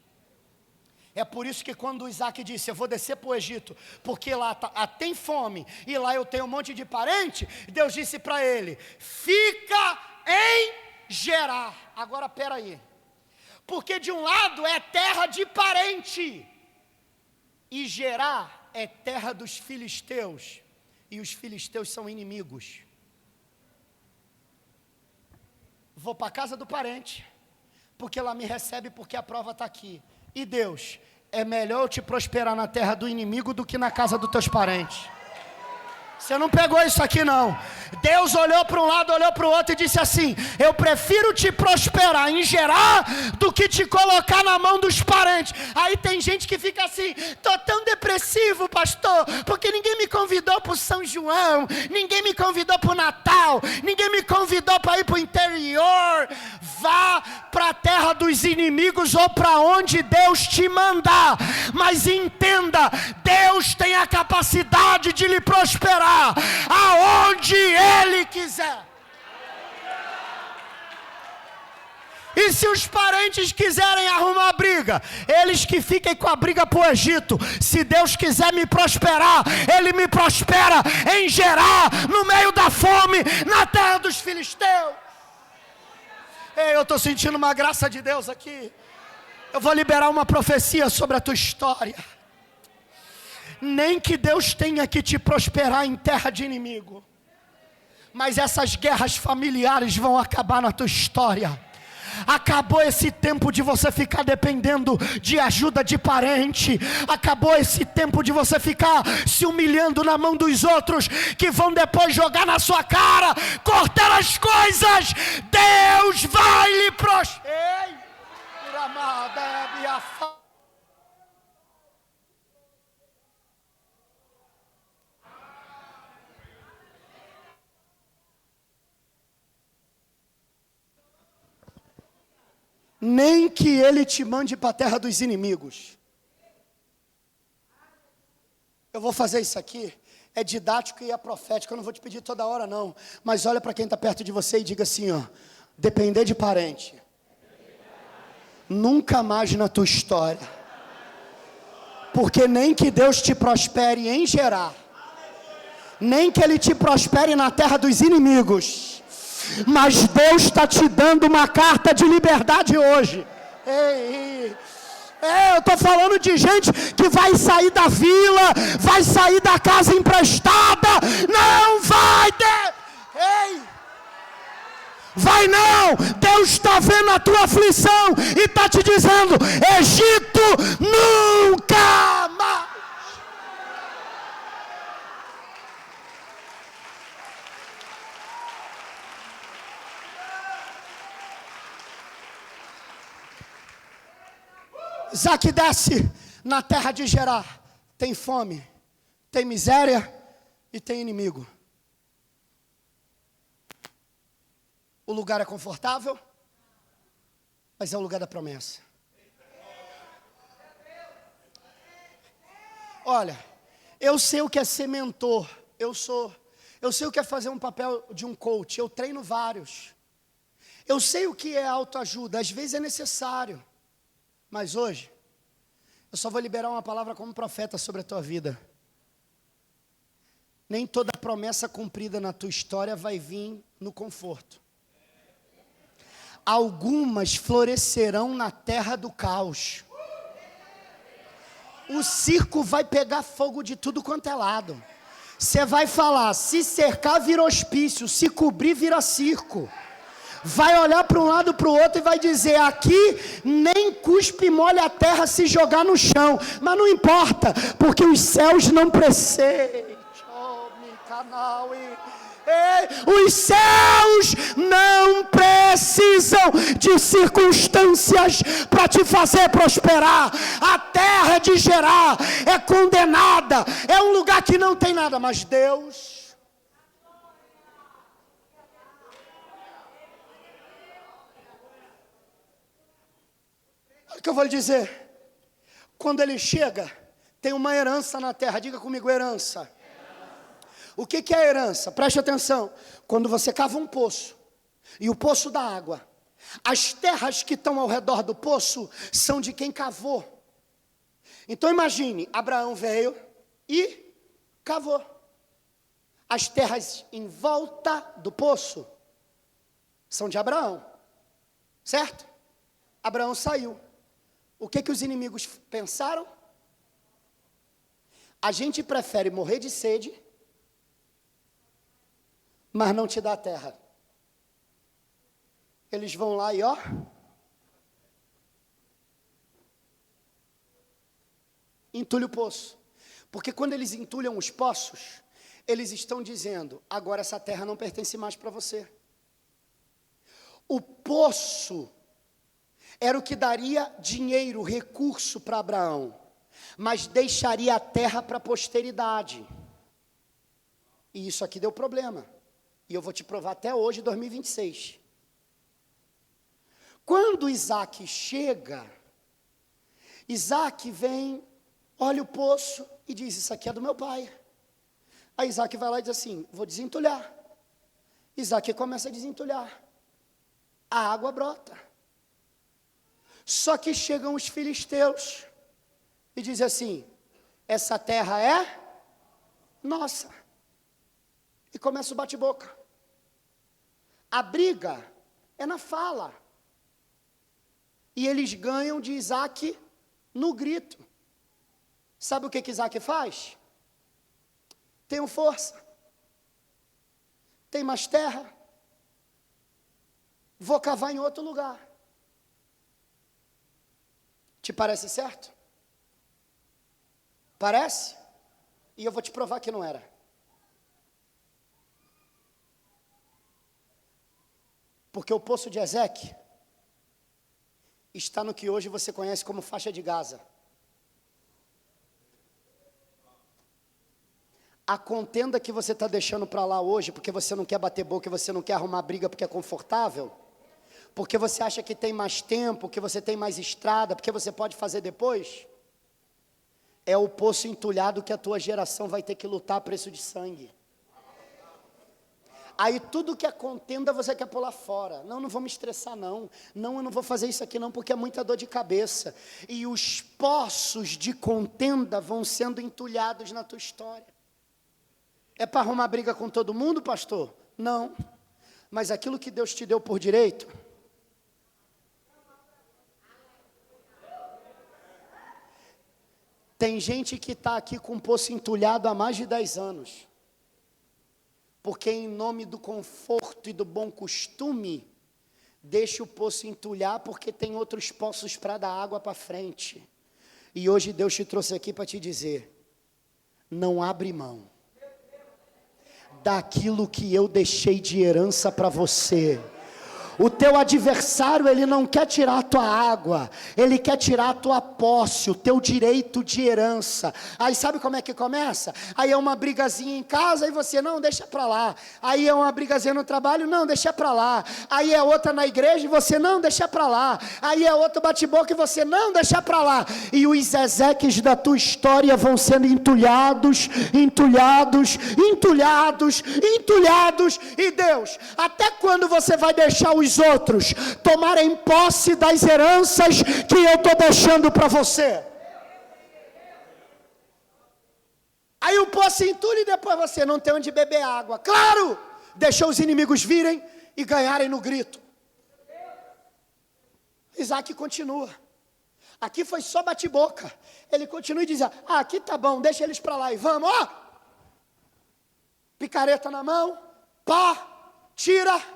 É por isso que quando Isaac disse, eu vou descer para o Egito, porque lá tem fome, e lá eu tenho um monte de parente, Deus disse para ele, fica em Gerar. Agora peraí, porque de um lado é terra de parente, e Gerar é terra dos filisteus, e os filisteus são inimigos. Vou para a casa do parente, porque lá me recebe, porque a prova está aqui. E Deus, é melhor eu te prosperar na terra do inimigo do que na casa dos teus parentes. Você não pegou isso aqui não. Deus olhou para um lado, olhou para o outro e disse assim, eu prefiro te prosperar em Gerar do que te colocar na mão dos parentes. Aí tem gente que fica assim, tô tão depressivo, pastor, porque ninguém me convidou para o São João, ninguém me convidou para o Natal, ninguém me convidou para ir para o interior. Vá para a terra dos inimigos ou para onde Deus te mandar, mas entenda, Deus tem a capacidade de lhe prosperar aonde Ele quiser. E se os parentes quiserem arrumar briga, eles que fiquem com a briga para o Egito. Se Deus quiser me prosperar, Ele me prospera em Gerar, no meio da fome, na terra dos filisteus. Ei, eu estou sentindo uma graça de Deus aqui. Eu vou liberar uma profecia sobre a tua história. Nem que Deus tenha que te prosperar em terra de inimigo, mas essas guerras familiares vão acabar na tua história. Acabou esse tempo de você ficar dependendo de ajuda de parente. Acabou esse tempo de você ficar se humilhando na mão dos outros, que vão depois jogar na sua cara, cortar as coisas. Deus vai lhe prosperar. Nem que Ele te mande para a terra dos inimigos. Eu vou fazer isso aqui, é didático e é profético, eu não vou te pedir toda hora não, mas olha para quem está perto de você e diga assim, ó, depender de parente, nunca mais na tua história, porque nem que Deus te prospere em Gerar, nem que Ele te prospere na terra dos inimigos, mas Deus está te dando uma carta de liberdade hoje. Eu estou falando de gente que vai sair da vila, vai sair da casa emprestada, não vai ter. Vai não, Deus está vendo a tua aflição e está te dizendo, Egito nunca mais. Isaac desce na terra de Gerar, tem fome, tem miséria e tem inimigo. O lugar é confortável, mas é o lugar da promessa. Olha, eu sei o que é ser mentor, eu sei o que é fazer um papel de um coach, eu treino vários. Eu sei o que é autoajuda, às vezes é necessário. Mas hoje, eu só vou liberar uma palavra como profeta sobre a tua vida. Nem toda promessa cumprida na tua história vai vir no conforto. Algumas florescerão na terra do caos. O circo vai pegar fogo de tudo quanto é lado. Você vai falar, se cercar vira hospício, se cobrir vira circo. Vai olhar para um lado para o outro e vai dizer, aqui nem cuspe molha a terra se jogar no chão. Mas não importa, porque os céus não precisam. Os céus não precisam de circunstâncias para te fazer prosperar. A terra de Gerar é condenada, é um lugar que não tem nada, mas Deus... que eu vou lhe dizer? Quando ele chega, tem uma herança na terra. Diga comigo, herança. O que é herança? Preste atenção. Quando você cava um poço, e o poço dá água, as terras que estão ao redor do poço são de quem cavou. Então imagine, Abraão veio e cavou. As terras em volta do poço são de Abraão, certo? Abraão saiu. O que os inimigos pensaram? A gente prefere morrer de sede, mas não te dá a terra. Eles vão lá e ó, entulha o poço. Porque quando eles entulham os poços, eles estão dizendo, agora essa terra não pertence mais para você. O poço era o que daria dinheiro, recurso para Abraão, mas deixaria a terra para a posteridade. E isso aqui deu problema. E eu vou te provar até hoje, 2026. Quando Isaac chega, Isaac vem, olha o poço e diz, isso aqui é do meu pai. Aí Isaac vai lá e diz assim, vou desentulhar. Isaac começa a desentulhar. A água brota. Só que chegam os filisteus e dizem assim, essa terra é nossa. E começa o bate-boca. A briga é na fala. E eles ganham de Isaac no grito. Sabe o que Isaac faz? Tenho força. Tem mais terra. Vou cavar em outro lugar. Te parece certo? Parece? E eu vou te provar que não era. Porque o poço de Ezeque está no que hoje você conhece como faixa de Gaza. A contenda que você está deixando para lá hoje, porque você não quer bater boca, você não quer arrumar briga porque é confortável, porque você acha que tem mais tempo, que você tem mais estrada, porque você pode fazer depois, é o poço entulhado que a tua geração vai ter que lutar a preço de sangue. Aí tudo que é contenda você quer pular fora. Não vou me estressar não. Não, eu não vou fazer isso aqui não, porque é muita dor de cabeça. E os poços de contenda vão sendo entulhados na tua história. É para arrumar briga com todo mundo, pastor? Não. Mas aquilo que Deus te deu por direito, tem gente que está aqui com o poço entulhado há mais de 10 anos. Porque em nome do conforto e do bom costume, deixa o poço entulhar, porque tem outros poços para dar água para frente. E hoje Deus te trouxe aqui para te dizer, não abre mão daquilo que eu deixei de herança para você. O teu adversário, ele não quer tirar a tua água, ele quer tirar a tua posse, o teu direito de herança. Aí sabe como é que começa? Aí é uma brigazinha em casa, aí você, não, deixa para lá. Aí é uma brigazinha no trabalho, não, deixa para lá. Aí é outra na igreja, e você, não, deixa para lá. Aí é outro bate-boca, e você, não, deixa para lá. E os Ezeques da tua história vão sendo entulhados, entulhados, entulhados, entulhados. E Deus, até quando você vai deixar os outros tomarem posse das heranças que eu estou deixando para você? Aí o poço entulha e depois você não tem onde beber água. Claro, deixou os inimigos virem e ganharem no grito. Isaac continua. Aqui foi só bate-boca. Ele continua e diz, aqui tá bom, deixa eles para lá e vamos, ó. Picareta na mão, pá, tira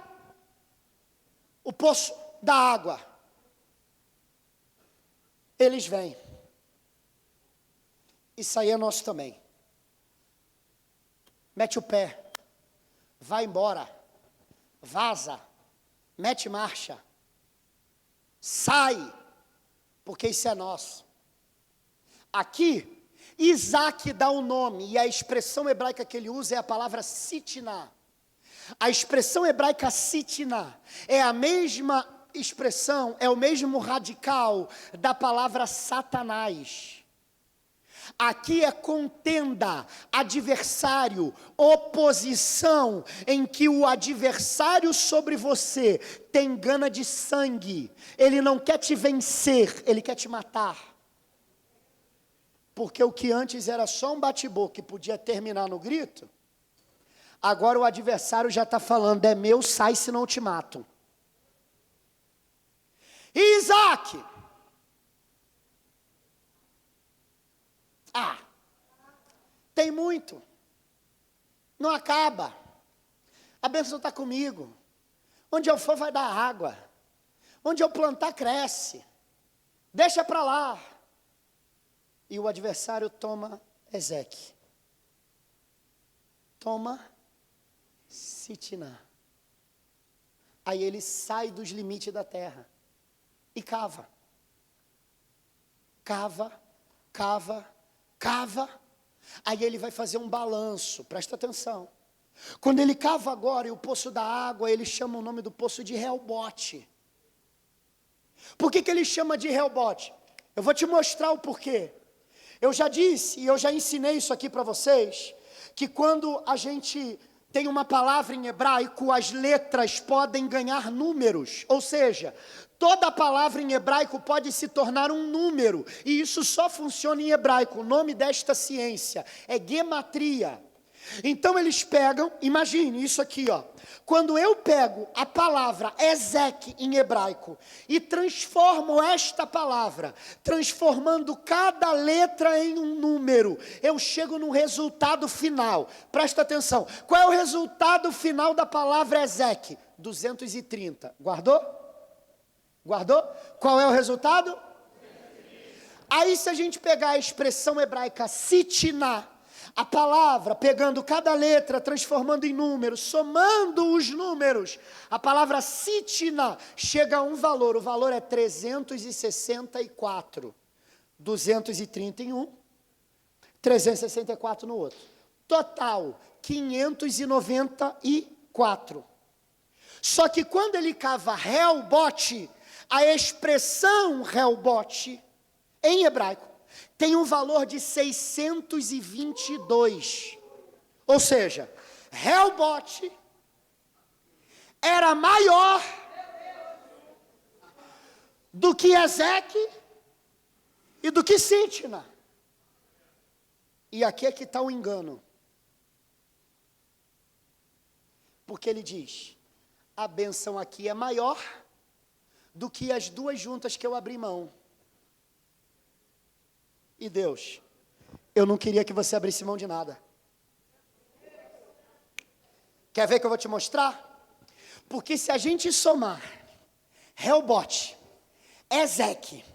o poço da água. Eles vêm. Isso aí é nosso também. Mete o pé. Vai embora. Vaza. Mete marcha. Sai. Porque isso é nosso. Aqui, Isaac dá um nome. E a expressão hebraica que ele usa é a palavra sitná. A expressão hebraica sitná é a mesma expressão é o mesmo radical da palavra Satanás. Aqui é contenda, adversário, oposição, em que o adversário sobre você tem gana de sangue. Ele não quer te vencer, ele quer te matar. Porque o que antes era só um bate-boca que podia terminar no grito, agora o adversário já está falando, é meu, sai senão eu te mato. E Isaac? Tem muito, não acaba, a bênção está comigo, onde eu for vai dar água, onde eu plantar cresce, deixa para lá. E o adversário toma Ezeque, toma Sitnah, aí ele sai dos limites da terra, e cava, aí ele vai fazer um balanço, presta atenção. Quando ele cava agora, e o poço da água, ele chama o nome do poço de Reobote. Por que ele chama de Reobote? Eu vou te mostrar o porquê. Eu já disse, e eu já ensinei isso aqui para vocês, que quando a gente tem uma palavra em hebraico, as letras podem ganhar números, ou seja, toda palavra em hebraico pode se tornar um número, e isso só funciona em hebraico. O nome desta ciência é gematria. Então eles pegam, imagine isso aqui, quando eu pego a palavra Ezeque em hebraico e transformo esta palavra, transformando cada letra em um número, eu chego no resultado final. Presta atenção, qual é o resultado final da palavra Ezeque? 230, guardou? Guardou? Qual é o resultado? Aí se a gente pegar a expressão hebraica Sitnah, a palavra, pegando cada letra, transformando em números, somando os números, a palavra Sitnah chega a um valor, o valor é 364, 230 em um, 364 no outro, total 594. Só que quando ele cava Reobote, a expressão Reobote, em hebraico, tem um valor de 622. Ou seja, Reobote era maior do que Ezeque e do que Sitnah. E aqui é que está o engano. Porque ele diz, a bênção aqui é maior do que as duas juntas que eu abri mão. E Deus, eu não queria que você abrisse mão de nada. Quer ver que eu vou te mostrar? Porque se a gente somar Reobote, Ezeque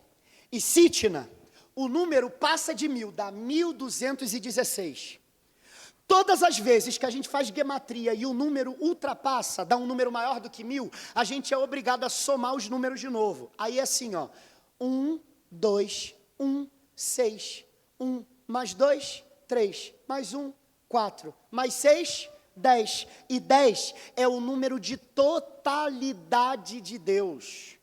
e Sitnah, o número passa de 1000, dá 1216. Todas as vezes que a gente faz gematria e o número ultrapassa, dá um número maior do que 1000, a gente é obrigado a somar os números de novo. Aí é assim, 1, 2, 1, 6, 1, mais 2, 3, mais 1, 4, mais 6, 10. E 10 é o número de totalidade de Deus.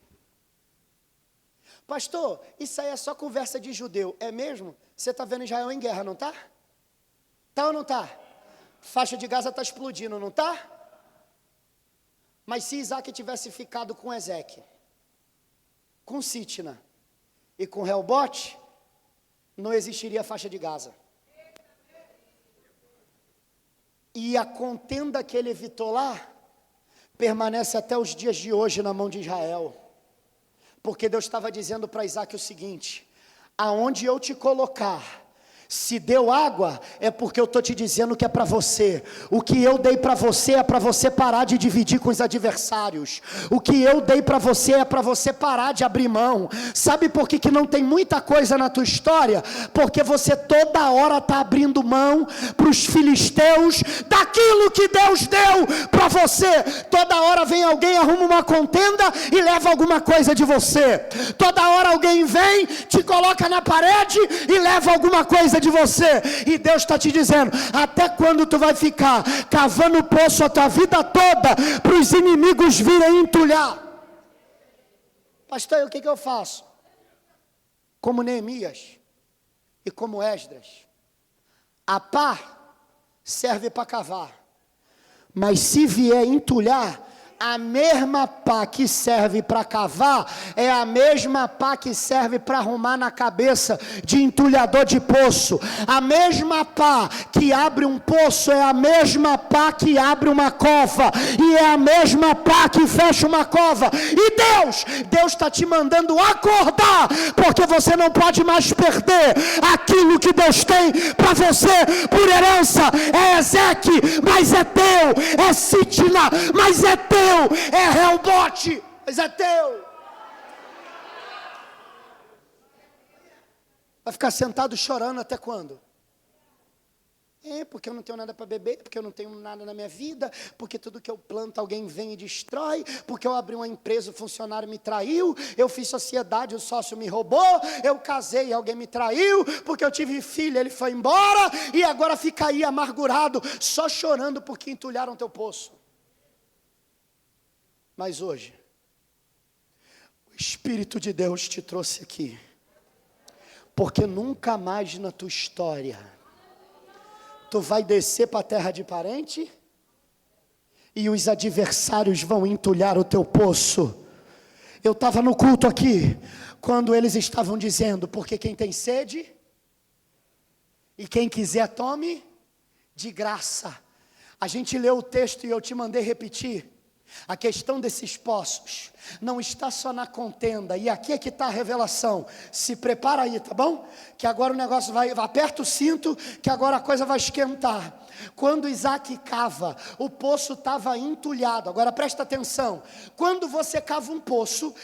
Pastor, isso aí é só conversa de judeu, é mesmo? Você está vendo Israel em guerra, não está? Está ou não está? Faixa de Gaza está explodindo, não está? Mas se Isaac tivesse ficado com Ezeque, com Sitnah e com Reobote, não existiria a faixa de Gaza. E a contenda que ele evitou lá, permanece até os dias de hoje na mão de Israel. Porque Deus estava dizendo para Isaac o seguinte, aonde eu te colocar, se deu água, é porque eu estou te dizendo que é para você. O que eu dei para você é para você parar de dividir com os adversários. O que eu dei para você é para você parar de abrir mão. Sabe por que não tem muita coisa na tua história? Porque você toda hora está abrindo mão para os filisteus daquilo que Deus deu para você. Toda hora vem alguém, arruma uma contenda e leva alguma coisa de você. Toda hora alguém vem, te coloca na parede e leva alguma coisa de você, e Deus está te dizendo, até quando tu vai ficar cavando poço a tua vida toda, para os inimigos virem entulhar? Pastor, e o que eu faço? Como Neemias e como Esdras. A pá serve para cavar. Mas se vier entulhar, a mesma pá que serve para cavar é a mesma pá que serve para arrumar na cabeça de entulhador de poço. A mesma pá que abre um poço é a mesma pá que abre uma cova, e é a mesma pá que fecha uma cova. E Deus está te mandando acordar, porque você não pode mais perder aquilo que Deus tem para você por herança. É Ezeque, mas é teu. É Sitna, mas é teu. É Helbote, mas é teu. Vai ficar sentado chorando até quando? Porque eu não tenho nada para beber, porque eu não tenho nada na minha vida, porque tudo que eu planto alguém vem e destrói, porque eu abri uma empresa, o funcionário me traiu, eu fiz sociedade, o sócio me roubou, eu casei e alguém me traiu, porque eu tive filho, ele foi embora, e agora fica aí amargurado, só chorando porque entulharam teu poço. Mas hoje, o Espírito de Deus te trouxe aqui, porque nunca mais na tua história, tu vai descer para a terra de parente, e os adversários vão entulhar o teu poço. Eu estava no culto aqui, quando eles estavam dizendo, porque quem tem sede, e quem quiser tome, de graça. A gente leu o texto e eu te mandei repetir. A questão desses poços não está só na contenda, e aqui é que está a revelação. Se prepara aí, tá bom? Que agora o negócio aperta o cinto, que agora a coisa vai esquentar. Quando Isaac cava, o poço estava entulhado. Agora presta atenção, quando você cava um poço,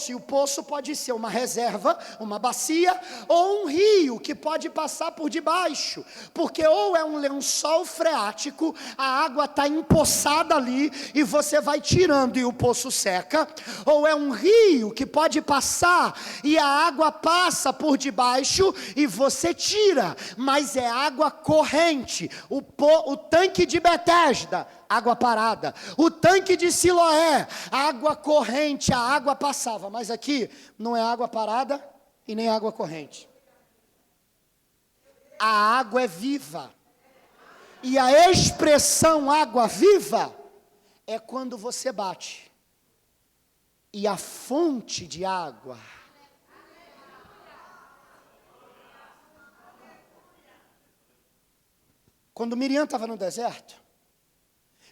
e o poço pode ser uma reserva, uma bacia, ou um rio que pode passar por debaixo, porque ou é um lençol freático, a água está empoçada ali, e você vai tirando e o poço seca, ou é um rio que pode passar, e a água passa por debaixo, e você tira, mas é água corrente. O tanque de Betesda, água parada. O tanque de Siloé, água corrente, a água passava. Mas aqui não é água parada e nem água corrente. A água é viva. E a expressão água viva é quando você bate. E a fonte de água quando Miriam estava no deserto,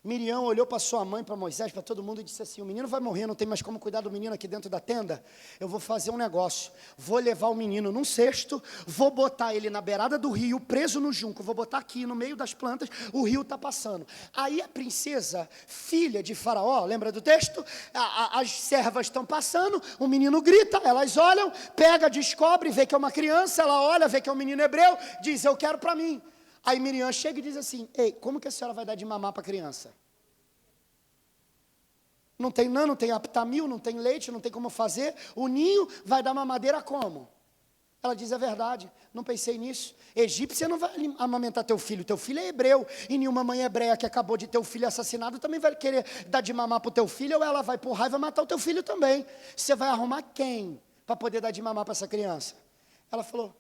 Miriam olhou para sua mãe, para Moisés, para todo mundo e disse assim: o menino vai morrer, não tem mais como cuidar do menino aqui dentro da tenda. Eu vou fazer um negócio, vou levar o menino num cesto, vou botar ele na beirada do rio, preso no junco, vou botar aqui no meio das plantas, o rio está passando. Aí a princesa, filha de Faraó, lembra do texto? As servas estão passando, o menino grita, elas olham, pega, descobre, vê que é uma criança, ela olha, vê que é um menino hebreu, diz: eu quero para mim. Aí Miriam chega e diz assim: ei, como que a senhora vai dar de mamar para a criança? Não tem aptamil, não tem leite, não tem como fazer. O ninho vai dar mamadeira como? Ela diz: é verdade, não pensei nisso. Egípcia não vai amamentar teu filho é hebreu. E nenhuma mãe hebreia que acabou de ter o filho assassinado também vai querer dar de mamar para o teu filho, ou ela vai por raiva matar o teu filho também. Você vai arrumar quem para poder dar de mamar para essa criança? Ela falou: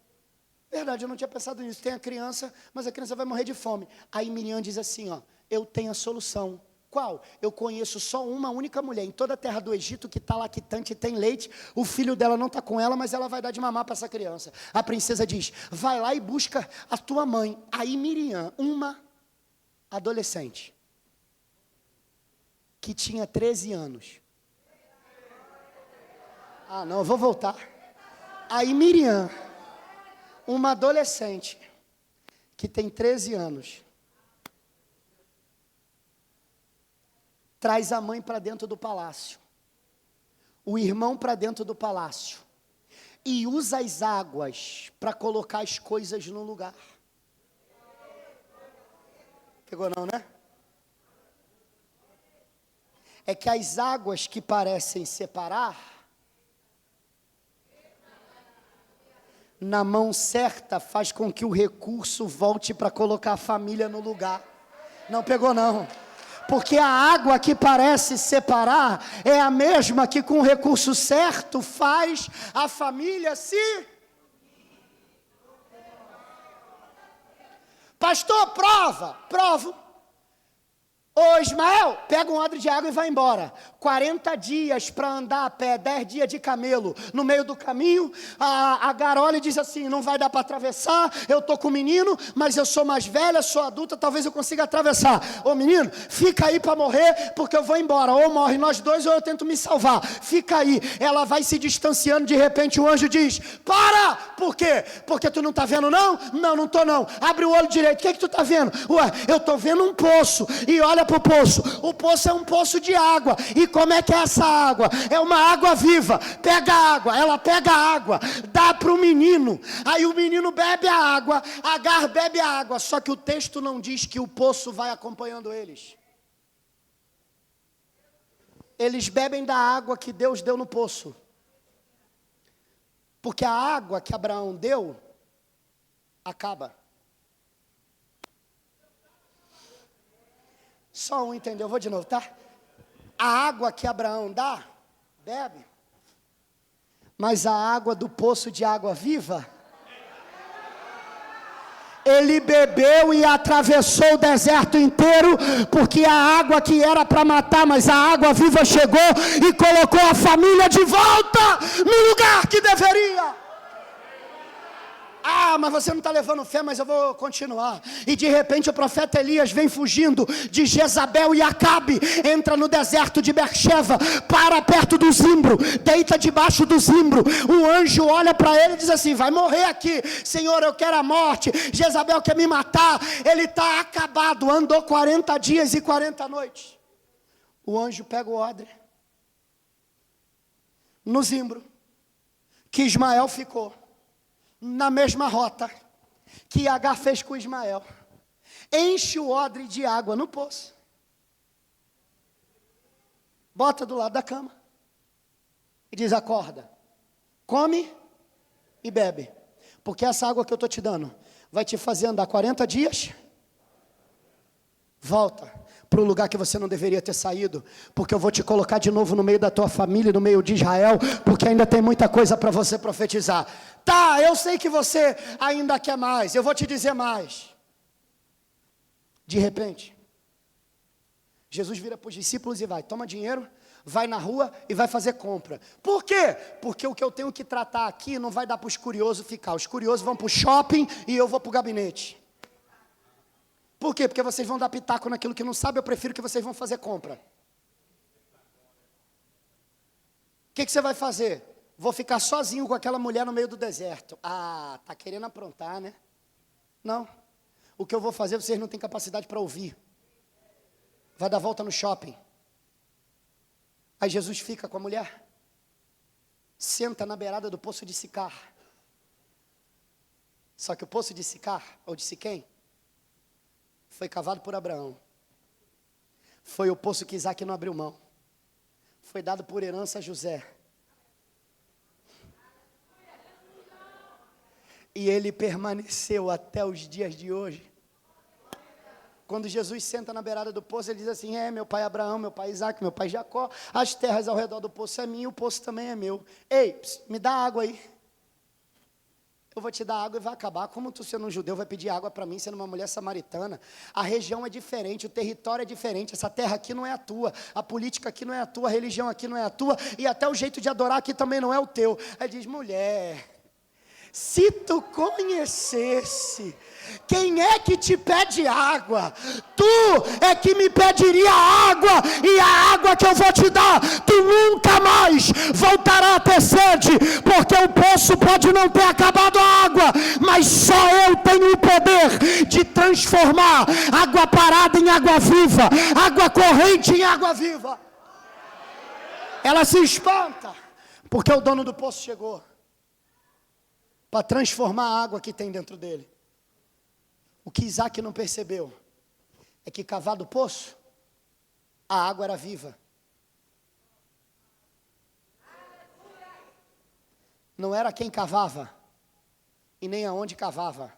verdade, eu não tinha pensado nisso. Tem a criança, mas a criança vai morrer de fome. Aí Miriam diz assim: ó, eu tenho a solução. Qual? Eu conheço só uma única mulher em toda a terra do Egito que está lactante e tem leite. O filho dela não está com ela, mas ela vai dar de mamar para essa criança. A princesa diz: vai lá e busca a tua mãe. Aí Miriam, uma adolescente, que tinha 13 anos. Ah, não, eu vou voltar. Aí Miriam, uma adolescente, que tem 13 anos, traz a mãe para dentro do palácio, o irmão para dentro do palácio, e usa as águas para colocar as coisas no lugar. Pegou não, né? É que as águas que parecem separar, na mão certa, faz com que o recurso volte para colocar a família no lugar. Não pegou não. Porque a água que parece separar é a mesma que com o recurso certo faz a família se... Pastor, prova. Provo. Ô Ismael, pega um odre de água e vai embora. 40 dias para andar a pé, 10 dias de camelo. No meio do caminho, a garola diz assim, não vai dar para atravessar, eu estou com o menino, mas eu sou mais velha, sou adulta, talvez eu consiga atravessar. Ô menino, fica aí para morrer, porque eu vou embora. Ou morre nós dois, ou eu tento me salvar. Fica aí. Ela vai se distanciando, de repente o anjo diz, para! Por quê? Porque tu não está vendo não? Não, não estou não. Abre o olho direito, o que tu está vendo? Ué, eu estou vendo um poço, e olha para o poço. O poço é um poço de água. E como é que é essa água? É uma água viva. Pega a água, ela pega a água, dá para o menino. Aí o menino bebe a água, Agar bebe a água. Só que o texto não diz que o poço vai acompanhando eles. Eles bebem da água que Deus deu no poço. Porque a água que Abraão deu acaba. Só um entendeu, vou de novo, tá? A água que Abraão dá, bebe. Mas a água do poço de água viva, ele bebeu e atravessou o deserto inteiro, porque a água que era para matar, mas a água viva chegou e colocou a família de volta no lugar que deveria. Ah, mas você não está levando fé, mas eu vou continuar. E de repente o profeta Elias vem fugindo de Jezabel e Acabe, entra no deserto de Beersheba, para perto do zimbro, deita debaixo do zimbro. O anjo olha para ele e diz assim, vai morrer aqui, Senhor, eu quero a morte, Jezabel quer me matar. Ele está acabado, andou 40 dias e 40 noites. O anjo pega o odre no zimbro que Ismael ficou, na mesma rota que Agar fez com Ismael, enche o odre de água no poço, bota do lado da cama e diz, acorda, come e bebe, porque essa água que eu estou te dando vai te fazer andar 40 dias, volta para o lugar que você não deveria ter saído, porque eu vou te colocar de novo no meio da tua família, no meio de Israel, porque ainda tem muita coisa para você profetizar. Tá, eu sei que você ainda quer mais, eu vou te dizer mais. De repente, Jesus vira para os discípulos e vai, toma dinheiro, vai na rua e vai fazer compra. Por quê? Porque o que eu tenho que tratar aqui não vai dar para os curiosos ficar. Os curiosos vão para o shopping e eu vou para o gabinete. Por quê? Porque vocês vão dar pitaco naquilo que não sabe, eu prefiro que vocês vão fazer compra. O que você vai fazer? Vou ficar sozinho com aquela mulher no meio do deserto. Ah, tá querendo aprontar, né? Não. O que eu vou fazer, vocês não têm capacidade para ouvir. Vai dar volta no shopping. Aí Jesus fica com a mulher. Senta na beirada do poço de Sicar. Só que o poço de Sicar, ou de Siquém, foi cavado por Abraão. Foi o poço que Isaac não abriu mão. Foi dado por herança a José. E ele permaneceu até os dias de hoje. Quando Jesus senta na beirada do poço, ele diz assim, meu pai Abraão, meu pai Isaac, meu pai Jacó, as terras ao redor do poço é minha, o poço também é meu. Ei, me dá água aí. Eu vou te dar água e vai acabar. Como tu, sendo um judeu, vai pedir água para mim, sendo uma mulher samaritana? A região é diferente, o território é diferente, essa terra aqui não é a tua, a política aqui não é a tua, a religião aqui não é a tua, e até o jeito de adorar aqui também não é o teu. Aí diz, mulher, se tu conhecesse quem é que te pede água, tu é que me pediria água, e a água que eu vou te dar, tu nunca mais voltará a ter sede, porque o poço pode não ter acabado a água, mas só eu tenho o poder de transformar água parada em água viva, água corrente em água viva. Ela se espanta, porque o dono do poço chegou para transformar a água que tem dentro dele. O que Isaac não percebeu é que cavado o poço, a água era viva. Não era quem cavava e nem aonde cavava.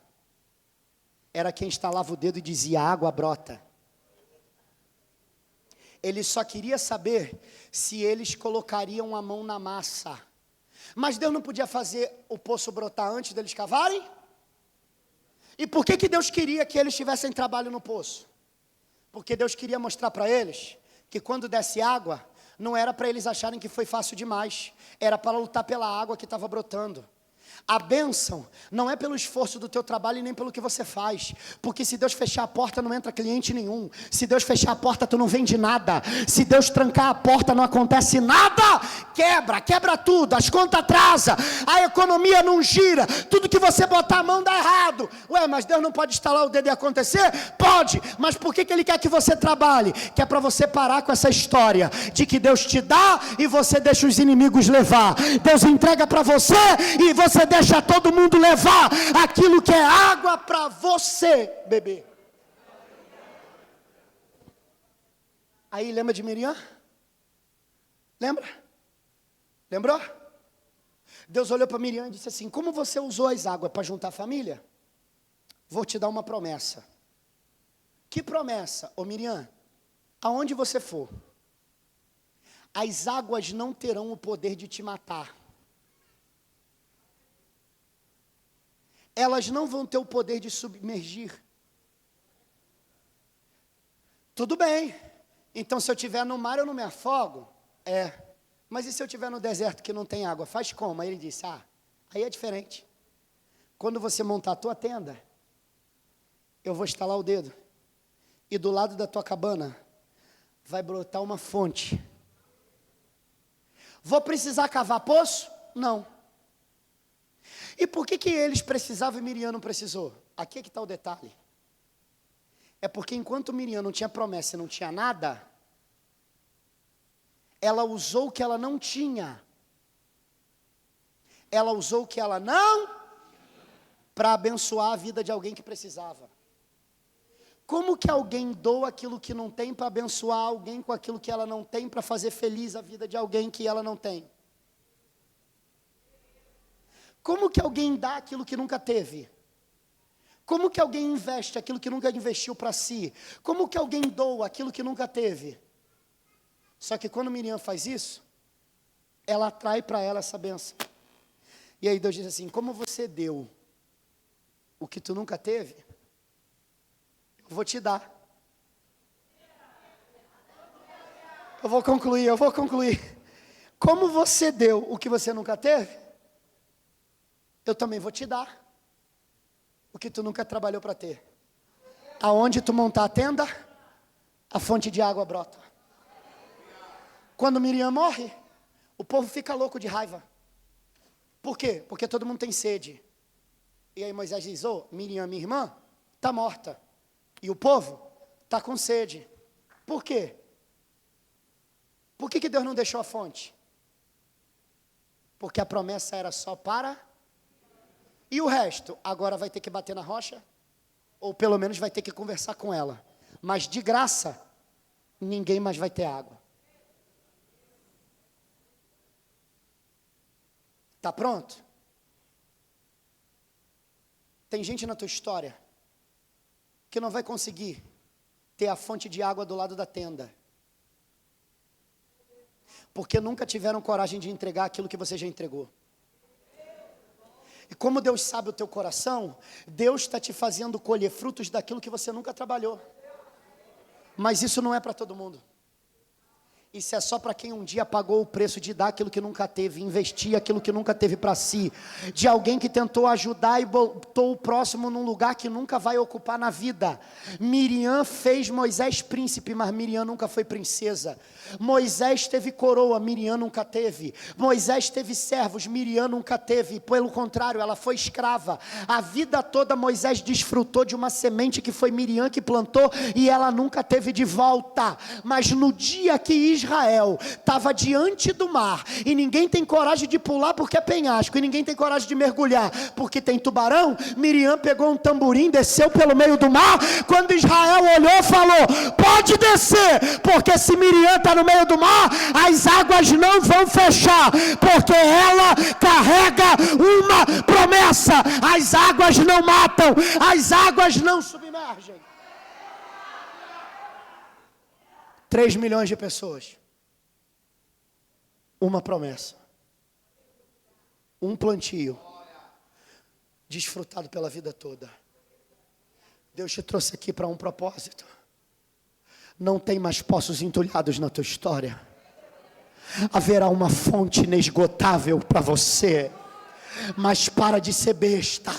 Era quem estalava o dedo e dizia, a água brota. Ele só queria saber se eles colocariam a mão na massa. Mas Deus não podia fazer o poço brotar antes deles cavarem? E por que Deus queria que eles tivessem trabalho no poço? Porque Deus queria mostrar para eles que quando desse água, não era para eles acharem que foi fácil demais, era para lutar pela água que estava brotando. A bênção não é pelo esforço do teu trabalho e nem pelo que você faz, porque se Deus fechar a porta não entra cliente nenhum, se Deus fechar a porta tu não vende nada, se Deus trancar a porta não acontece nada, quebra tudo, as contas atrasam, a economia não gira, tudo que você botar a mão dá errado. Ué, mas Deus não pode estalar o dedo e acontecer? Pode, mas por que Ele quer que você trabalhe? Que é para você parar com essa história de que Deus te dá e você deixa os inimigos levar. Deus entrega para você e você deixa todo mundo levar aquilo que é água para você beber. Aí lembra de Miriam? Lembra? Lembrou? Deus olhou para Miriam e disse assim: como você usou as águas para juntar a família? Vou te dar uma promessa. Que promessa? Ô Miriam, aonde você for, as águas não terão o poder de te matar. Elas não vão ter o poder de submergir. Tudo bem. Então se eu estiver no mar eu não me afogo? Mas e se eu estiver no deserto que não tem água? Faz como? Aí ele disse, aí é diferente. Quando você montar a tua tenda, eu vou estalar o dedo. E do lado da tua cabana, vai brotar uma fonte. Vou precisar cavar poço? Não. E por que eles precisavam e Miriam não precisou? Aqui é que está o detalhe. É porque enquanto Miriam não tinha promessa e não tinha nada, ela usou o que ela não tinha. Ela usou o que ela não, para abençoar a vida de alguém que precisava. Como que alguém doa aquilo que não tem para abençoar alguém com aquilo que ela não tem, para fazer feliz a vida de alguém que ela não tem? Como que alguém dá aquilo que nunca teve? Como que alguém investe aquilo que nunca investiu para si? Como que alguém doa aquilo que nunca teve? Só que quando Miriam faz isso, ela atrai para ela essa bênção. E aí Deus diz assim: como você deu o que tu nunca teve, eu vou te dar. Eu vou concluir. Como você deu o que você nunca teve, eu também vou te dar o que tu nunca trabalhou para ter. Aonde tu montar a tenda, a fonte de água brota. Quando Miriam morre, o povo fica louco de raiva. Por quê? Porque todo mundo tem sede. E aí Moisés diz: Miriam, minha irmã, está morta. E o povo está com sede. Por quê? Por que Deus não deixou a fonte? Porque a promessa era só para... E o resto? Agora vai ter que bater na rocha? Ou pelo menos vai ter que conversar com ela. Mas de graça, ninguém mais vai ter água. Está pronto? Tem gente na tua história que não vai conseguir ter a fonte de água do lado da tenda. Porque nunca tiveram coragem de entregar aquilo que você já entregou. E como Deus sabe o teu coração, Deus está te fazendo colher frutos daquilo que você nunca trabalhou. Mas isso não é para todo mundo. Isso é só para quem um dia pagou o preço de dar aquilo que nunca teve, investir aquilo que nunca teve para si. De alguém que tentou ajudar e botou o próximo num lugar que nunca vai ocupar na vida. Miriam fez Moisés príncipe, mas Miriam nunca foi princesa. Moisés teve coroa, Miriam nunca teve. Moisés teve servos, Miriam nunca teve. Pelo contrário, ela foi escrava. A vida toda Moisés desfrutou de uma semente que foi Miriam que plantou e ela nunca teve de volta. Mas no dia que Israel estava diante do mar e ninguém tem coragem de pular porque é penhasco, e ninguém tem coragem de mergulhar porque tem tubarão, Miriam pegou um tamborim, desceu pelo meio do mar. Quando Israel olhou e falou: pode descer, porque se Miriam está no meio do mar, as águas não vão fechar, porque ela carrega uma promessa. As águas não matam, as águas não submergem. 3 milhões de pessoas. Uma promessa. Um plantio. Desfrutado pela vida toda. Deus te trouxe aqui para um propósito. Não tem mais poços entulhados na tua história. Haverá uma fonte inesgotável para você. Mas para de ser besta.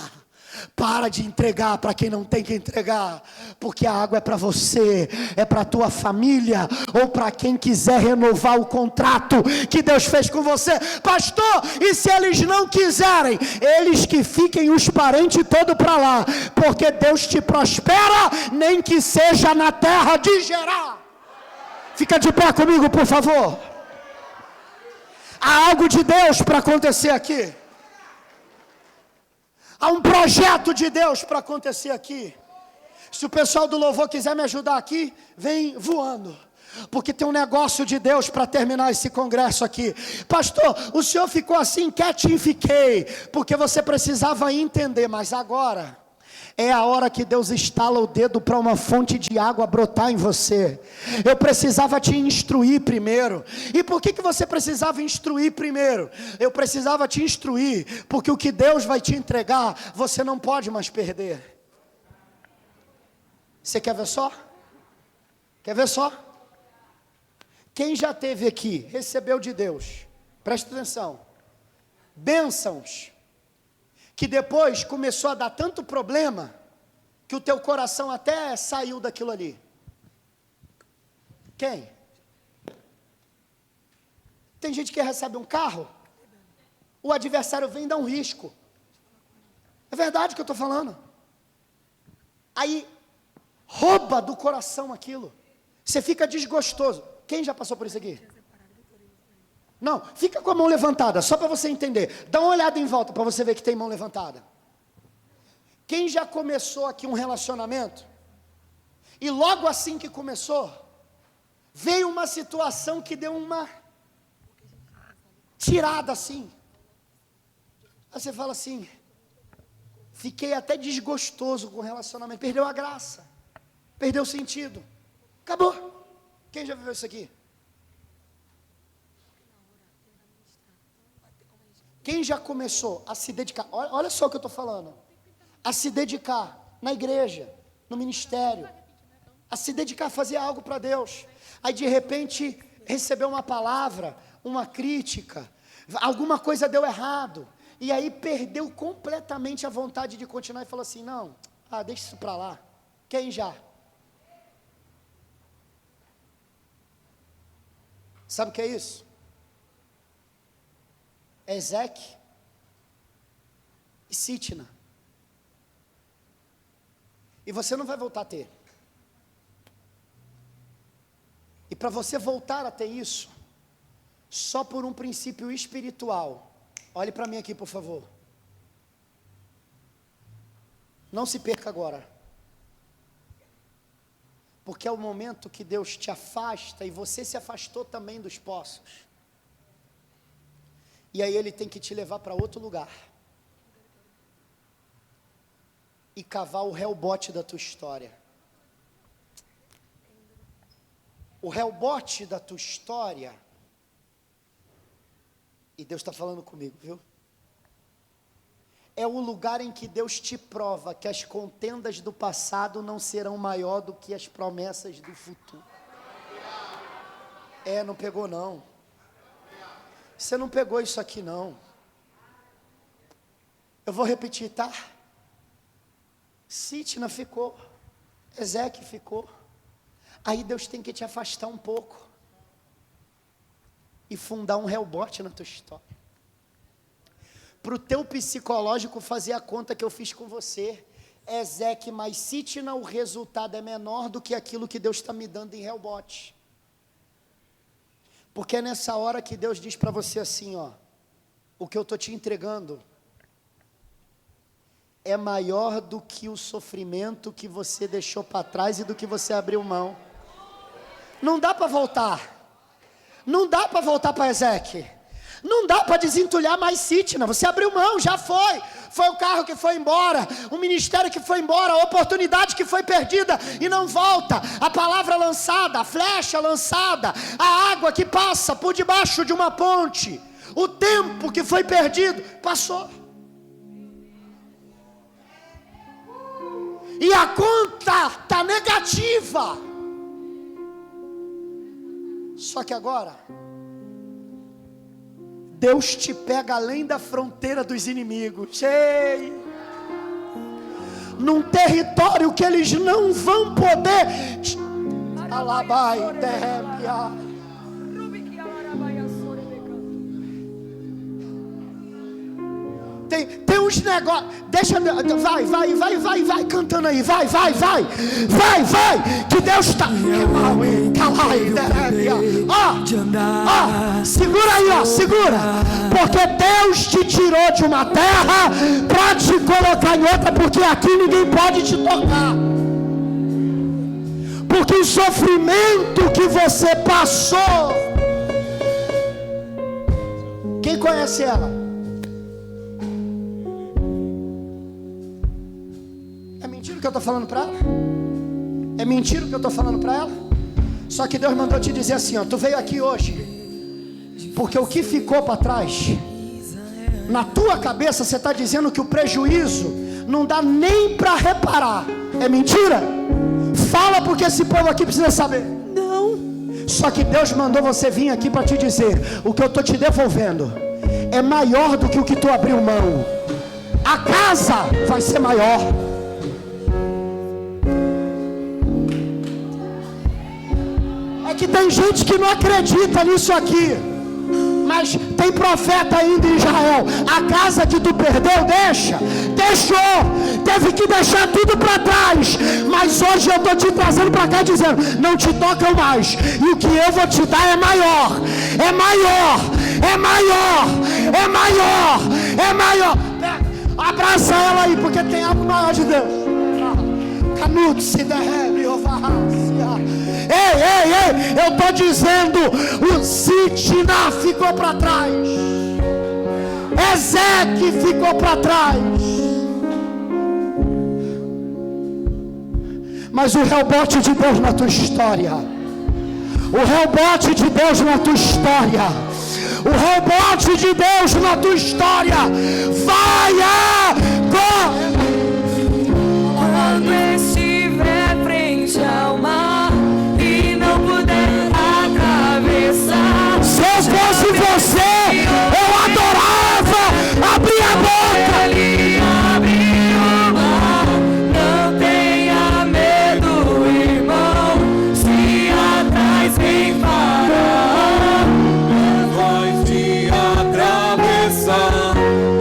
Para de entregar para quem não tem que entregar, porque a água é para você, é para a tua família, ou para quem quiser renovar o contrato que Deus fez com você. Pastor, e se eles não quiserem? Eles que fiquem os parentes todos para lá, porque Deus te prospera, nem que seja na terra de Gerar. Fica de pé comigo, por favor. Há algo de Deus para acontecer aqui. Há um projeto de Deus para acontecer aqui. Se o pessoal do louvor quiser me ajudar aqui, vem voando. Porque tem um negócio de Deus para terminar esse congresso aqui. Pastor, o senhor ficou assim quietinho? Fiquei, porque você precisava entender. Mas agora é a hora que Deus estala o dedo para uma fonte de água brotar em você. Eu precisava te instruir primeiro. E por que você precisava instruir primeiro? Eu precisava te instruir, porque o que Deus vai te entregar, você não pode mais perder. Você quer ver só? Quer ver só? Quem já teve aqui, recebeu de Deus, presta atenção, bênçãos, que depois começou a dar tanto problema, que o teu coração até saiu daquilo ali? Quem? Tem gente que recebe um carro, o adversário vem dar um risco. É verdade o que eu estou falando. Aí, rouba do coração aquilo. Você fica desgostoso. Quem já passou por isso aqui? Não, fica com a mão levantada, só para você entender. Dá uma olhada em volta para você ver que tem mão levantada. Quem já começou aqui um relacionamento, e logo assim que começou, veio uma situação que deu uma tirada assim. Aí você fala assim, fiquei até desgostoso com o relacionamento, perdeu a graça, perdeu o sentido, acabou. Quem já viveu isso aqui? Quem já começou a se dedicar, olha só o que eu estou falando, a se dedicar na igreja, no ministério, a se dedicar a fazer algo para Deus, aí de repente recebeu uma palavra, uma crítica, alguma coisa deu errado, e aí perdeu completamente a vontade de continuar e falou assim, não, deixa isso para lá. Quem já? Sabe o que é isso? Ezeque e Sitna. E você não vai voltar a ter. E para você voltar a ter isso, só por um princípio espiritual. Olhe para mim aqui, por favor. Não se perca agora. Porque é o momento que Deus te afasta e você se afastou também dos poços. E aí Ele tem que te levar para outro lugar. E cavar o rebote da tua história. O rebote da tua história. E Deus está falando comigo, viu? É o lugar em que Deus te prova que as contendas do passado não serão maior do que as promessas do futuro. Não pegou não. Você não pegou isso aqui não. Eu vou repetir, tá? Sitna ficou, Ezeque ficou. Aí Deus tem que te afastar um pouco e fundar um rebote na tua história. Para o teu psicológico fazer a conta que eu fiz com você. Ezeque mais Sitna, o resultado é menor do que aquilo que Deus está me dando em rebote. Porque é nessa hora que Deus diz para você assim, ó, o que eu estou te entregando é maior do que o sofrimento que você deixou para trás e do que você abriu mão. Não dá para voltar. Não dá para voltar para Ezeque. Não dá para desentulhar mais Sitna. Você abriu mão, já foi. foi o carro que foi embora, o ministério que foi embora, a oportunidade que foi perdida e não volta, a palavra lançada, a flecha lançada, a água que passa por debaixo de uma ponte, o tempo que foi perdido, passou. E a conta está negativa. Só que agora Deus te pega além da fronteira dos inimigos, num território que eles não vão poder. Alabai, terrebia. Tem uns negócios. Deixa. Vai cantando aí. Vai. Que Deus está. Segura aí, segura. Porque Deus te tirou de uma terra para te colocar em outra. Porque aqui ninguém pode te tocar. Porque o sofrimento que você passou. Quem conhece ela? É mentira o que eu estou falando para ela? É mentira o que eu estou falando para ela? Só que Deus mandou te dizer assim, ó, tu veio aqui hoje porque o que ficou para trás, na tua cabeça você está dizendo que o prejuízo não dá nem para reparar. É mentira? Fala, porque esse povo aqui precisa saber. Não. Só que Deus mandou você vir aqui para te dizer, o que eu estou te devolvendo é maior do que o que tu abriu mão. A casa vai ser maior. Que tem gente que não acredita nisso aqui, mas tem profeta ainda em Israel. A casa que tu perdeu, deixou, teve que deixar tudo para trás, mas hoje eu estou te trazendo para cá dizendo, não te tocam mais, e o que eu vou te dar é maior. Abraça ela aí, porque tem algo maior de Deus. Canudo se derrebe, Ei, eu estou dizendo, o Sitna ficou para trás, Ezeque ficou para trás, mas o rebote de Deus na tua história, o rebote de Deus na tua história, o rebote de Deus na tua história vai agora. Quando estiver frente ao mar e não puder atravessar, se eu fosse você, eu adorava abrir a boca. Ele abriu o mar. Não tenha medo, irmão, se atrás vem Faraó, vai te atravessar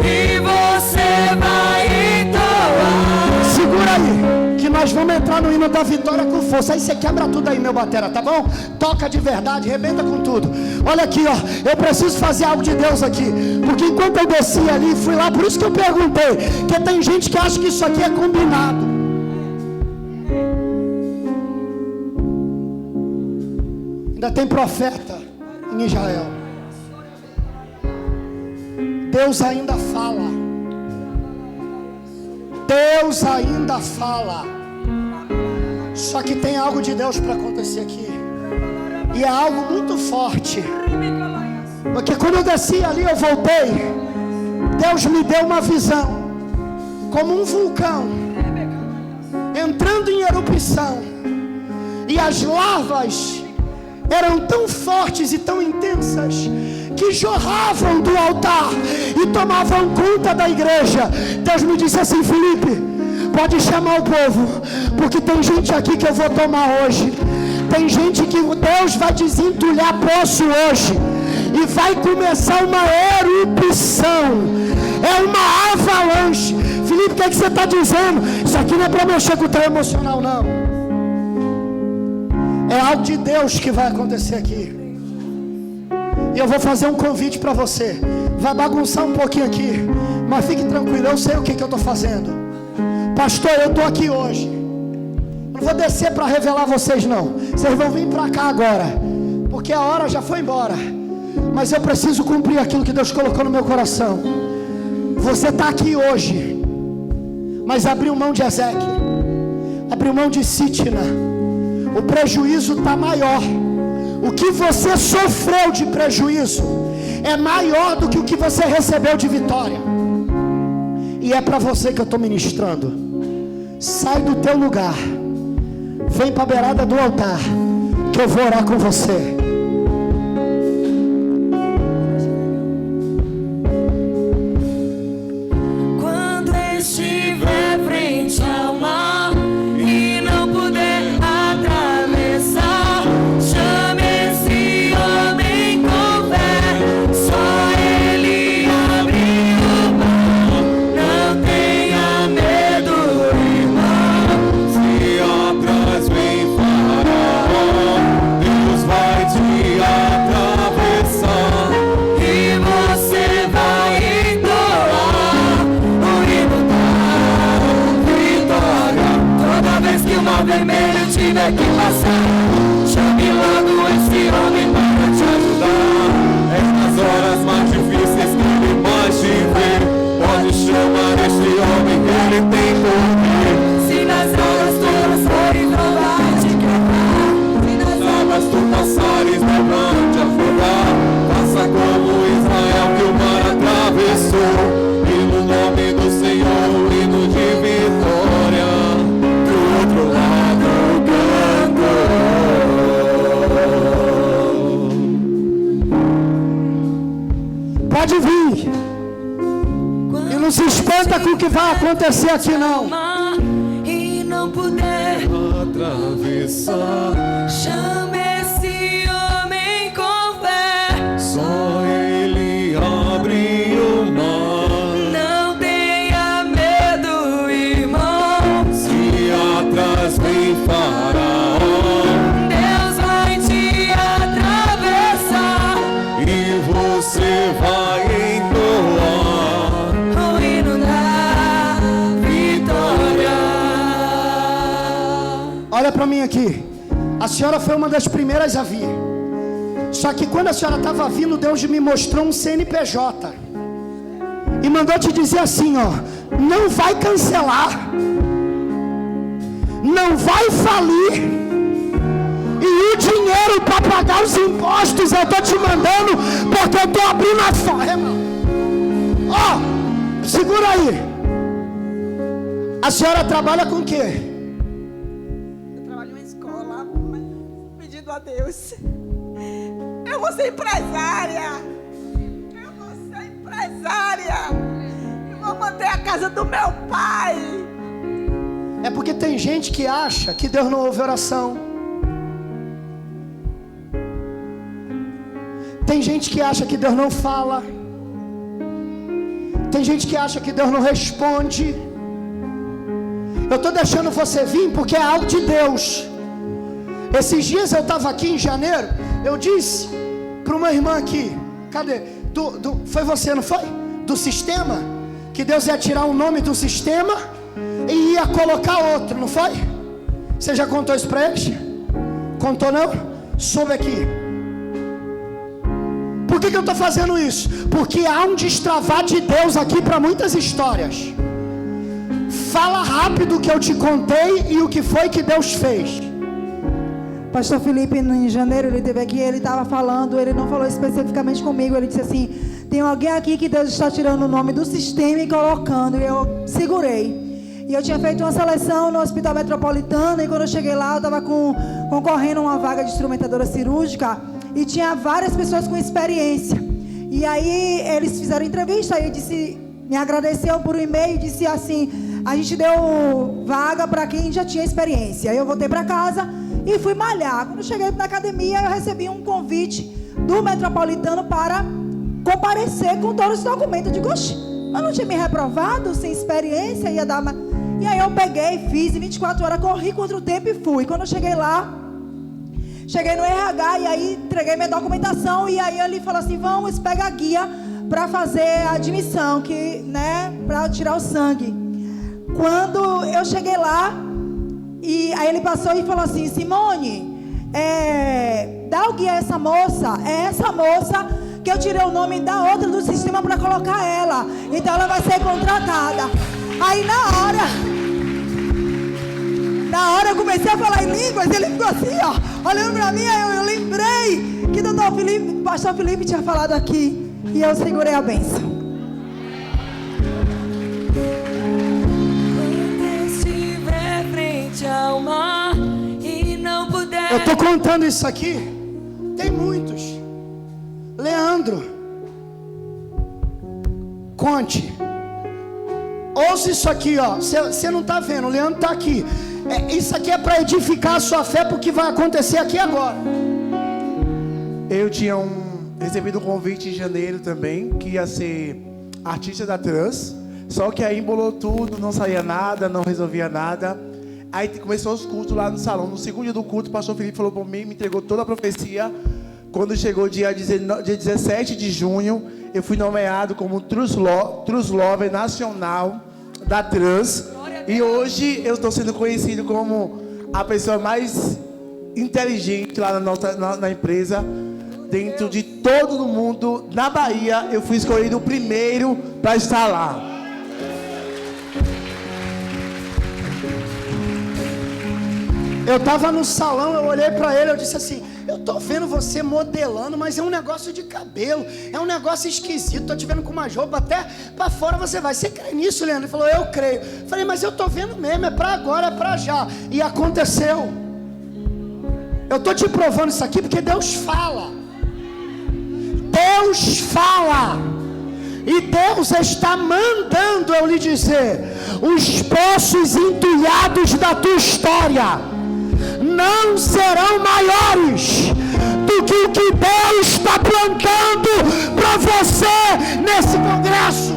e você vai entoar. Segura aí, que nós vamos entrar no hino da vitória com força. Aí você quebra tudo aí, meu batera, tá bom? Toca de verdade, rebenta com tudo. Olha aqui, ó, eu preciso fazer algo de Deus aqui, porque enquanto eu desci ali, fui lá, por isso que eu perguntei, porque tem gente que acha que isso aqui é combinado. Ainda tem profeta em Israel. Deus ainda fala. Deus ainda fala. Só que tem algo de Deus para acontecer aqui. E é algo muito forte. Porque quando eu desci ali, eu voltei. Deus me deu uma visão, como um vulcão entrando em erupção. E as lavas eram tão fortes e tão intensas que jorravam do altar e tomavam conta da igreja. Deus me disse assim: Felipe, pode chamar o povo, porque tem gente aqui que eu vou tomar hoje. Tem gente que Deus vai desentulhar poço hoje, e vai começar uma erupção, é uma avalanche. Felipe, o que é que você está dizendo? Isso aqui não é para mexer com o teu emocional, não. É algo de Deus que vai acontecer aqui. E eu vou fazer um convite para você. Vai bagunçar um pouquinho aqui, mas fique tranquilo, eu sei o que eu estou fazendo. Pastor, eu estou aqui hoje. Não vou descer para revelar vocês, não. Vocês vão vir para cá agora, porque a hora já foi embora. Mas eu preciso cumprir aquilo que Deus colocou no meu coração. Você está aqui hoje, mas abriu mão de Ezequiel, abriu mão de Sitna. O prejuízo está maior. O que você sofreu de prejuízo é maior do que o que você recebeu de vitória. E é para você que eu estou ministrando. Sai do teu lugar, vem para a beirada do altar, que eu vou orar com você. Quando estiver frente ao mar e não puder atravessar, chame esse homem com fé. Só ele abriu o mar. Não tenha medo, irmão. Se atrás vem Faraó, Deus vai te atravessar. E você vai entoar o hino da vitória. Toda vez que o mar vermelho tiver que passar, chame logo esse homem para te ajudar. É nas horas mais difíceis que ele mais te vê. Pode chamar este homem, ele tem poder. Se nas águas todas forem não vai te quebrar. Se nas Águas tu passares, não vão te afogar. Faça como Israel que o mar atravessou. E no nome do Senhor, o hino de vitória. Do outro lado cantou. Pode vir. E não se espanta com o que vai acontecer aqui não. E não puder Atravessar, chame esse homem com fé. só ele abre o mar. Não tenha medo, irmão. Se atrás vem Faraó, Deus vai te atravessar. e você vai entoar O hino da vitória. Olha para mim aqui. A senhora foi uma das primeiras a vir. Só que quando a senhora estava vindo, Deus me mostrou um CNPJ e mandou te dizer assim, ó: não vai cancelar, não vai falir, e o dinheiro para pagar os impostos eu tô te mandando, porque eu tô abrindo a forma. Ó, segura aí. A senhora trabalha com o quê? Eu trabalho em uma escola, mas pedindo a Deus. Eu vou ser empresária. Eu vou ser empresária. Eu vou manter a casa do meu pai. É porque tem gente que acha que Deus não ouve oração. Tem gente que acha que Deus não fala. Tem gente que acha que Deus não responde. Eu estou deixando você vir porque é algo de Deus. Esses dias eu estava aqui em janeiro. Eu disse para uma irmã aqui: cadê? Foi você, não foi? Do sistema? Que Deus ia tirar um nome do sistema e ia colocar outro, não foi? Você já contou isso para eles? Contou não? Soube aqui. Por que eu estou fazendo isso? Porque há um destravar de Deus aqui para muitas histórias. Fala rápido o que eu te contei e o que foi que Deus fez. Pastor Felipe, em janeiro, ele esteve aqui, ele estava falando, ele não falou especificamente comigo, ele disse assim: tem alguém aqui que Deus está tirando o nome do sistema e colocando, e eu segurei. E eu tinha feito uma seleção no Hospital Metropolitano, e quando eu cheguei lá, eu estava concorrendo a uma vaga de instrumentadora cirúrgica, e tinha várias pessoas com experiência. E aí, eles fizeram entrevista, aí eu disse, me agradeceu por um e-mail, e disse assim: a gente deu vaga para quem já tinha experiência. Aí eu voltei para casa e fui malhar. Quando eu cheguei na academia, eu recebi um convite do Metropolitano para comparecer com todos os documentos. Eu digo: oxe, eu não tinha me reprovado, sem experiência, ia dar... E aí eu peguei, fiz, em 24 horas, corri contra o tempo e fui. Quando eu cheguei lá, cheguei no RH e aí entreguei minha documentação. E aí ele falou assim: vamos, pega a guia para fazer a admissão, que, né, para tirar o sangue. Quando eu cheguei lá, e aí ele passou e falou assim: Simone, dá o guia a essa moça, é essa moça que eu tirei o nome da outra do sistema para colocar ela. Então ela vai ser contratada. Aí na hora eu comecei a falar em línguas, ele ficou assim, ó, olhando para mim, aí eu lembrei que o pastor Felipe tinha falado aqui, e eu segurei a bênção. Quando estiver frente ao mar e não puder... Eu estou contando isso aqui, tem muitos. Leandro, conte. Ouça isso aqui, ó. Você não está vendo, o Leandro está aqui. Isso aqui é para edificar a sua fé, porque vai acontecer aqui agora. Eu tinha recebido um convite em janeiro também, que ia ser artista da Trans. Só que aí embolou tudo, não saía nada, não resolvia nada. Aí começou os cultos lá no salão. No segundo dia do culto, o pastor Felipe falou para mim, me entregou toda a profecia. Quando chegou dia 17 de junho, eu fui nomeado como Trus Lover Nacional da Trans. E hoje eu estou sendo conhecido como a pessoa mais inteligente lá na empresa. Dentro de todo o mundo, na Bahia, eu fui escolhido o primeiro para estar lá. Eu estava no salão, eu olhei para ele, eu disse assim, eu tô vendo você modelando, mas é um negócio de cabelo, é um negócio esquisito, tô te vendo com uma roupa, até para fora você vai. Você crê nisso, Leandro? Ele falou, eu creio. Falei, mas eu tô vendo mesmo, é para agora, é para já. E aconteceu. Eu tô te provando isso aqui porque Deus fala. Deus fala. E Deus está mandando eu lhe dizer, os poços entulhados da tua história não serão maiores do que o que Deus está plantando para você nesse congresso.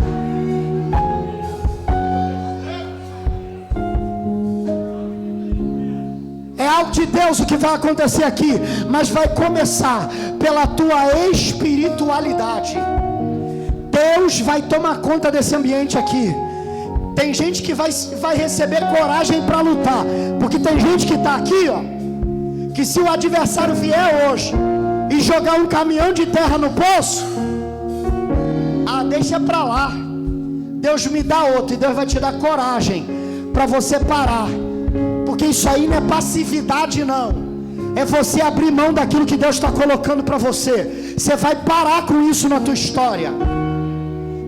É algo de Deus o que vai acontecer aqui, mas vai começar pela tua espiritualidade. Deus vai tomar conta desse ambiente aqui. Tem gente que vai receber coragem para lutar, porque tem gente que está aqui, ó, que se o adversário vier hoje e jogar um caminhão de terra no poço, deixa para lá, Deus me dá outro, e Deus vai te dar coragem para você parar, porque isso aí não é passividade não, é você abrir mão daquilo que Deus está colocando para você. Você vai parar com isso na tua história.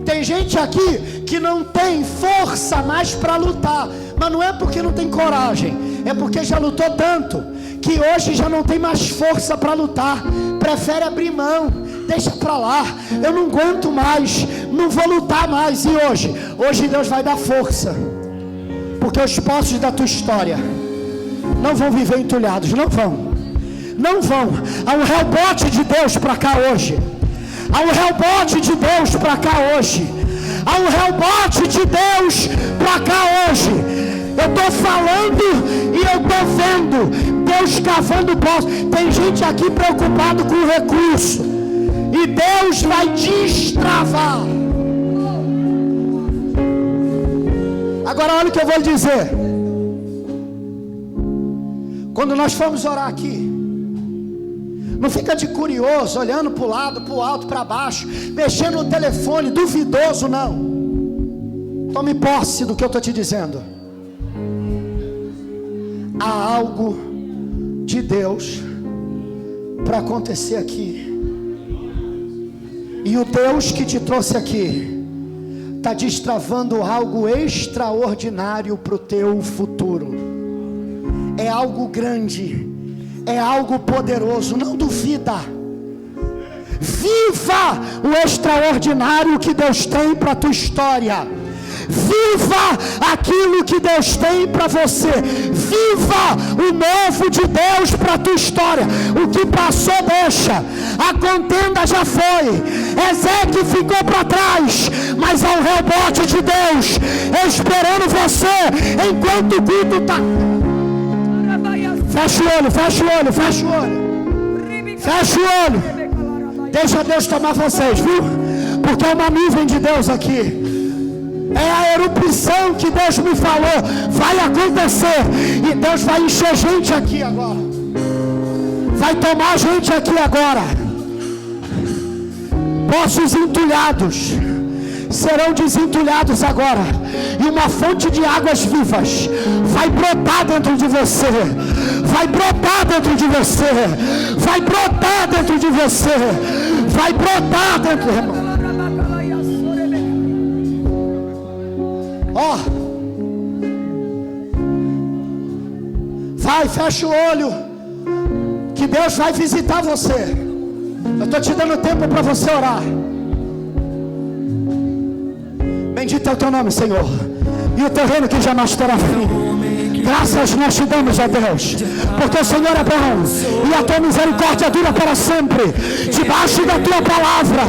Tem gente aqui que não tem força mais para lutar, mas não é porque não tem coragem, é porque já lutou tanto, que hoje já não tem mais força para lutar, prefere abrir mão, deixa para lá, eu não aguento mais, não vou lutar mais. E hoje Deus vai dar força, porque os poços da tua história não vão viver entulhados, não vão. Há um rebote de Deus para cá hoje. Há um rebote de Deus para cá hoje. Há um rebote de Deus para cá hoje. Eu estou falando e eu estou vendo Deus cavando poço. Tem gente aqui preocupado com o recurso, e Deus vai destravar. Agora olha o que eu vou lhe dizer. Quando nós formos orar aqui, não fica de curioso, olhando para o lado, para o alto, para baixo, mexendo no telefone, duvidoso, não. Tome posse do que eu estou te dizendo. Há algo de Deus para acontecer aqui. E o Deus que te trouxe aqui está destravando algo extraordinário para o teu futuro. É algo grande, é algo poderoso, não duvida. Viva o extraordinário que Deus tem para a tua história. Viva aquilo que Deus tem para você. Viva o novo de Deus para a tua história. O que passou deixa, a contenda já foi, Ezequiel ficou para trás, mas há um rebote de Deus esperando você enquanto o culto está. Fecha o olho, fecha o olho, fecha o olho. Fecha o olho. Deixa Deus tomar vocês, viu? Porque é uma nuvem de Deus aqui. É a erupção que Deus me falou. Vai acontecer. E Deus vai encher gente aqui agora. Vai tomar gente aqui agora. Poços entulhados serão desentulhados agora, e uma fonte de águas vivas vai brotar dentro de você, vai brotar dentro de você, vai brotar dentro de você, vai brotar dentro, irmão. Ó, vai, fecha o olho, que Deus vai visitar você. Eu estou te dando tempo para você orar. Bendito é o teu nome, Senhor, e o teu reino que jamais terá fim. Graças nós te damos, ó Deus, porque o Senhor é bom e a tua misericórdia dura para sempre. Debaixo da tua palavra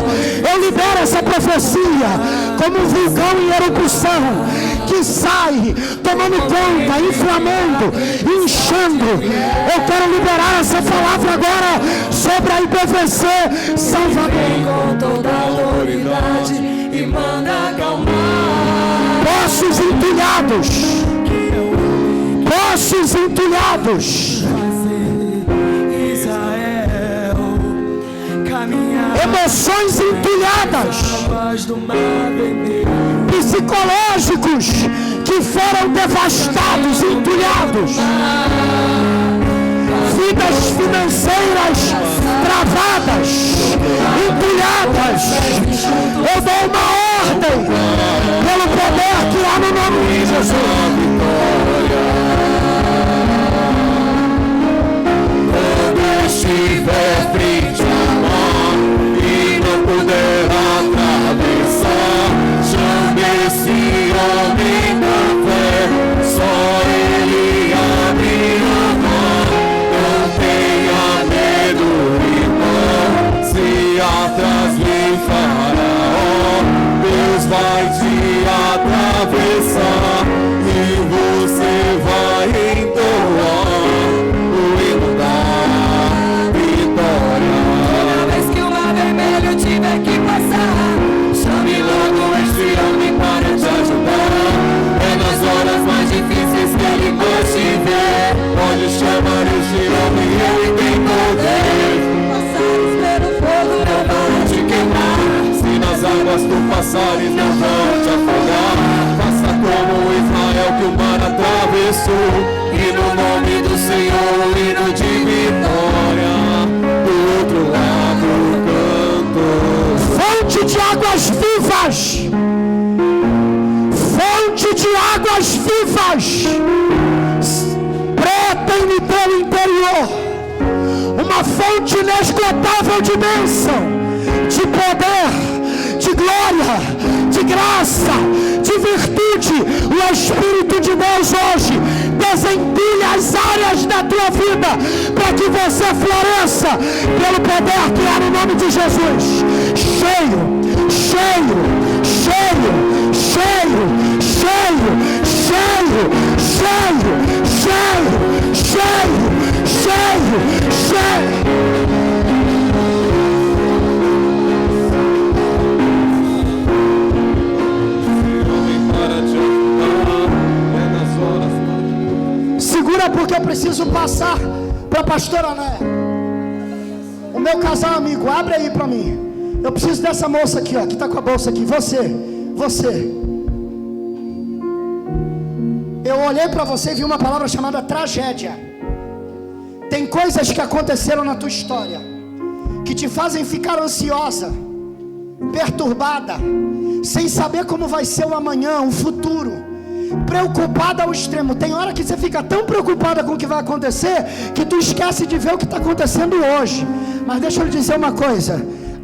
eu libero essa profecia como um vulcão em erupção, que sai tomando conta, inflamando, inchando. Eu quero liberar essa palavra agora sobre a IBVC Salvador. Com toda a autoridade e manda acalmar. Poços entulhados, poços entulhados, Israel, caminhar emoções entulhadas, psicológicos que foram devastados, entulhados, vidas financeiras travadas, entulhadas. Eu dou uma ordem pelo poder que há no nome de Jesus. Quando estiver frente ao mar e não puder atravessar, chame esse homem da fé, só ele abrirá o mar. Não tenha medo, irmão, se atrás vem Faraó, Deus vai te atravessar e você vai entoar o hino da vitória. Toda vez que o mar vermelho tiver que passar, chame logo este homem para te ajudar. É nas horas mais difíceis que ele vai te ver. Pode chamar este homem, ele tem poder. Passares pelo fogo não vai Te queimar, se nas águas tu passares não vão te afogar. Faça como Israel que o mar atravessou, e no nome do Senhor o hino de vitória. Do outro lado canto. Fonte de águas vivas, fonte de águas vivas, brota no teu interior, uma fonte inesgotável de bênção, de poder, de glória, de graça, de virtude. O Espírito de Deus hoje desentulha as áreas da tua vida para que você floresça pelo poder que há no nome de Jesus. Cheio, cheio, cheio, cheio, cheio, cheio, cheio, cheio, cheio, cheio, cheio. Segura, porque eu preciso passar para a pastora Né. O meu casal amigo, abre aí para mim. Eu preciso dessa moça aqui, ó, que está com a bolsa aqui. Você. Eu olhei para você e vi uma palavra chamada tragédia. Tem coisas que aconteceram na tua história que te fazem ficar ansiosa, perturbada, sem saber como vai ser o amanhã, o futuro, preocupada ao extremo. Tem hora que você fica tão preocupada com o que vai acontecer que tu esquece de ver o que está acontecendo hoje. Mas deixa eu lhe dizer uma coisa: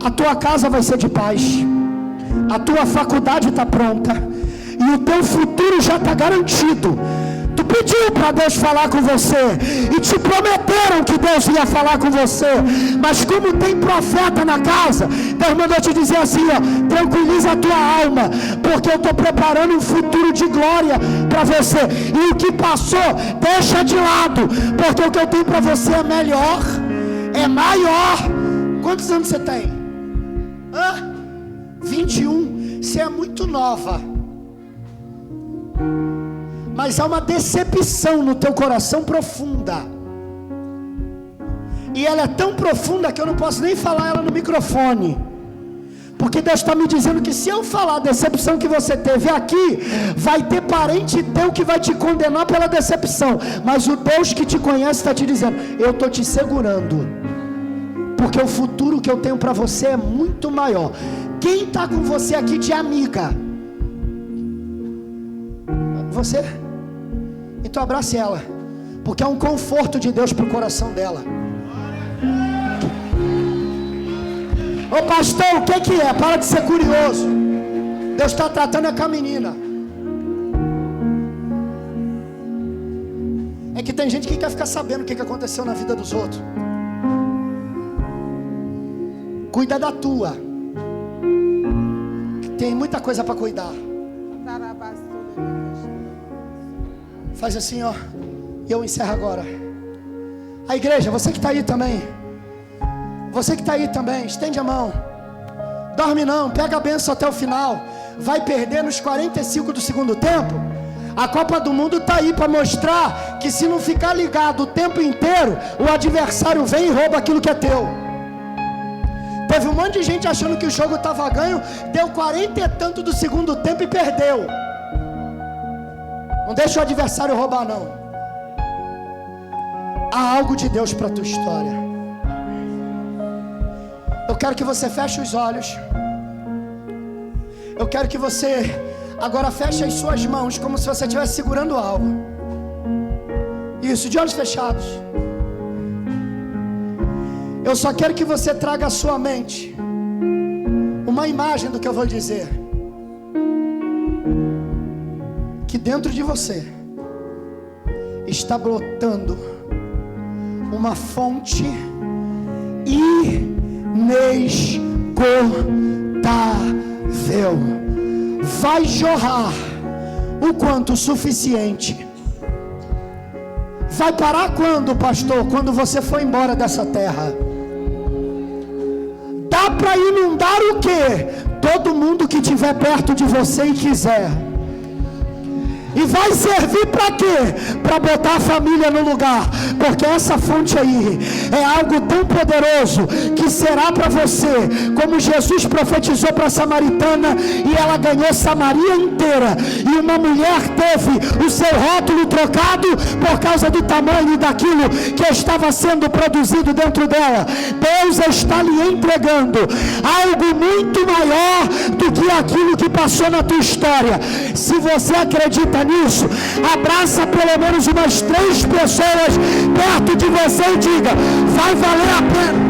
a tua casa vai ser de paz, a tua faculdade está pronta e o teu futuro já está garantido. Tu pediu para Deus falar com você e te prometeram que Deus ia falar com você, mas como tem profeta na casa, Deus mandou te dizer assim, ó: tranquiliza a tua alma, porque eu estou preparando um futuro de glória para você, e o que passou deixa de lado, porque o que eu tenho para você é melhor, é maior. Quantos anos você tem? 21. Você é muito nova, mas há uma decepção no teu coração profunda, e ela é tão profunda que eu não posso nem falar ela no microfone. Porque Deus está me dizendo que se eu falar a decepção que você teve aqui, vai ter parente teu que vai te condenar pela decepção. Mas o Deus que te conhece está te dizendo: eu estou te segurando, porque o futuro que eu tenho para você é muito maior. Quem está com você aqui de amiga? Você? Então abrace ela, porque é um conforto de Deus para o coração dela. Ô pastor, o que é? Para de ser curioso. Deus está tratando com a menina. É que tem gente que quer ficar sabendo o que aconteceu na vida dos outros. Cuida da tua, que tem muita coisa para cuidar. Faz assim, ó, e eu encerro agora. A igreja, você que está aí também, você que está aí também, estende a mão. Dorme não, pega a bênção até o final. Vai perder nos 45 do segundo tempo. A Copa do Mundo está aí para mostrar que se não ficar ligado o tempo inteiro, o adversário vem e rouba aquilo que é teu. Teve um monte de gente achando que o jogo estava ganho, deu 40 e tanto do segundo tempo e perdeu. Não deixa o adversário roubar não. Há algo de Deus para a tua história. Eu quero que você feche os olhos. Eu quero que você agora feche as suas mãos, como se você estivesse segurando algo. Isso, de olhos fechados. Eu só quero que você traga à sua mente uma imagem do que eu vou dizer. Que dentro de você está brotando uma fonte inesgotável. Vai jorrar o quanto suficiente. Vai parar quando, pastor? Quando você for embora dessa terra. Dá para inundar o quê? Todo mundo que estiver perto de você e quiser. E vai servir para quê? Para botar a família no lugar. Porque essa fonte aí é algo tão poderoso que será para você, como Jesus profetizou para a samaritana, e ela ganhou Samaria inteira. E uma mulher teve o seu rótulo trocado por causa do tamanho daquilo que estava sendo produzido dentro dela. Deus está lhe entregando algo muito maior do que aquilo que passou na tua história. Se você acredita nisso, abraça pelo menos umas 3 pessoas perto de você e diga: vai valer a pena.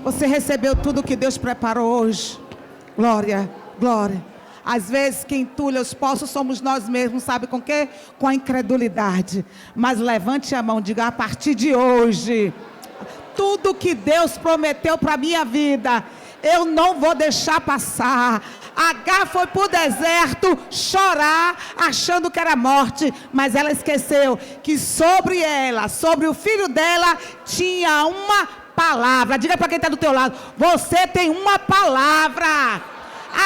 Você recebeu tudo que Deus preparou hoje. Glória, glória. Às vezes quem entulha os poços somos nós mesmos, sabe com quê? Com a incredulidade. Mas levante a mão, diga: a partir de hoje, tudo que Deus prometeu para a minha vida, eu não vou deixar passar. Agar foi para o deserto chorar, achando que era morte, mas ela esqueceu que sobre ela, sobre o filho dela, tinha uma palavra. Diga para quem está do teu lado: você tem uma palavra.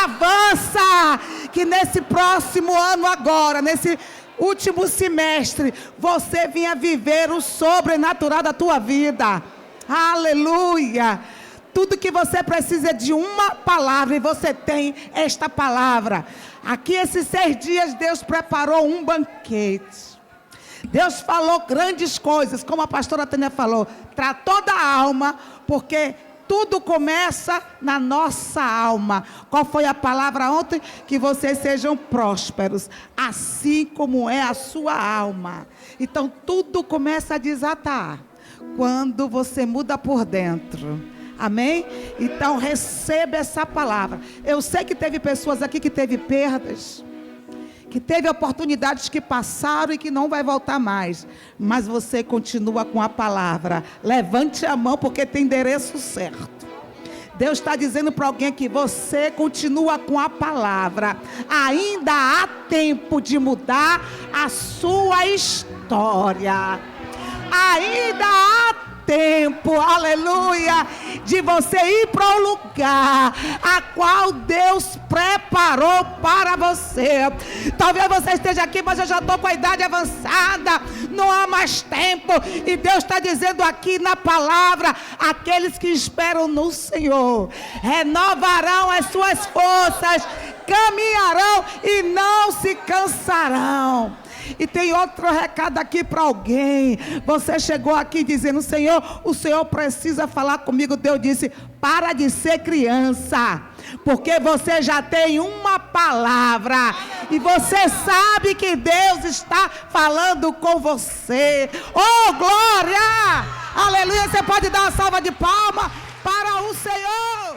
Avança, que nesse próximo ano agora, nesse último semestre, você venha viver o sobrenatural da tua vida. Aleluia. Tudo que você precisa é de uma palavra, e você tem esta palavra. Aqui esses 6 dias Deus preparou um banquete. Deus falou grandes coisas, como a pastora Tânia falou, tratou da alma, porque tudo começa na nossa alma. Qual foi a palavra ontem? Que vocês sejam prósperos, assim como é a sua alma. Então tudo começa a desatar quando você muda por dentro. Amém? Então receba essa palavra. Eu sei que teve pessoas aqui que teve perdas, que teve oportunidades que passaram e que não vai voltar mais, mas você continua com a palavra. Levante a mão, porque tem endereço certo. Deus está dizendo para alguém que você continua com a palavra. Ainda há tempo de mudar a sua história. Ainda há tempo, aleluia, de você ir para o lugar a qual Deus preparou para você. Talvez você esteja aqui, mas eu já estou com a idade avançada, não há mais tempo, e Deus está dizendo aqui na palavra: aqueles que esperam no Senhor renovarão as suas forças, caminharão e não se cansarão. E tem outro recado aqui para alguém. Você chegou aqui dizendo: Senhor, o Senhor precisa falar comigo. Deus disse: para de ser criança, porque você já tem uma palavra e você sabe que Deus está falando com você. Oh, glória! Aleluia! Você pode dar uma salva de palmas para o Senhor.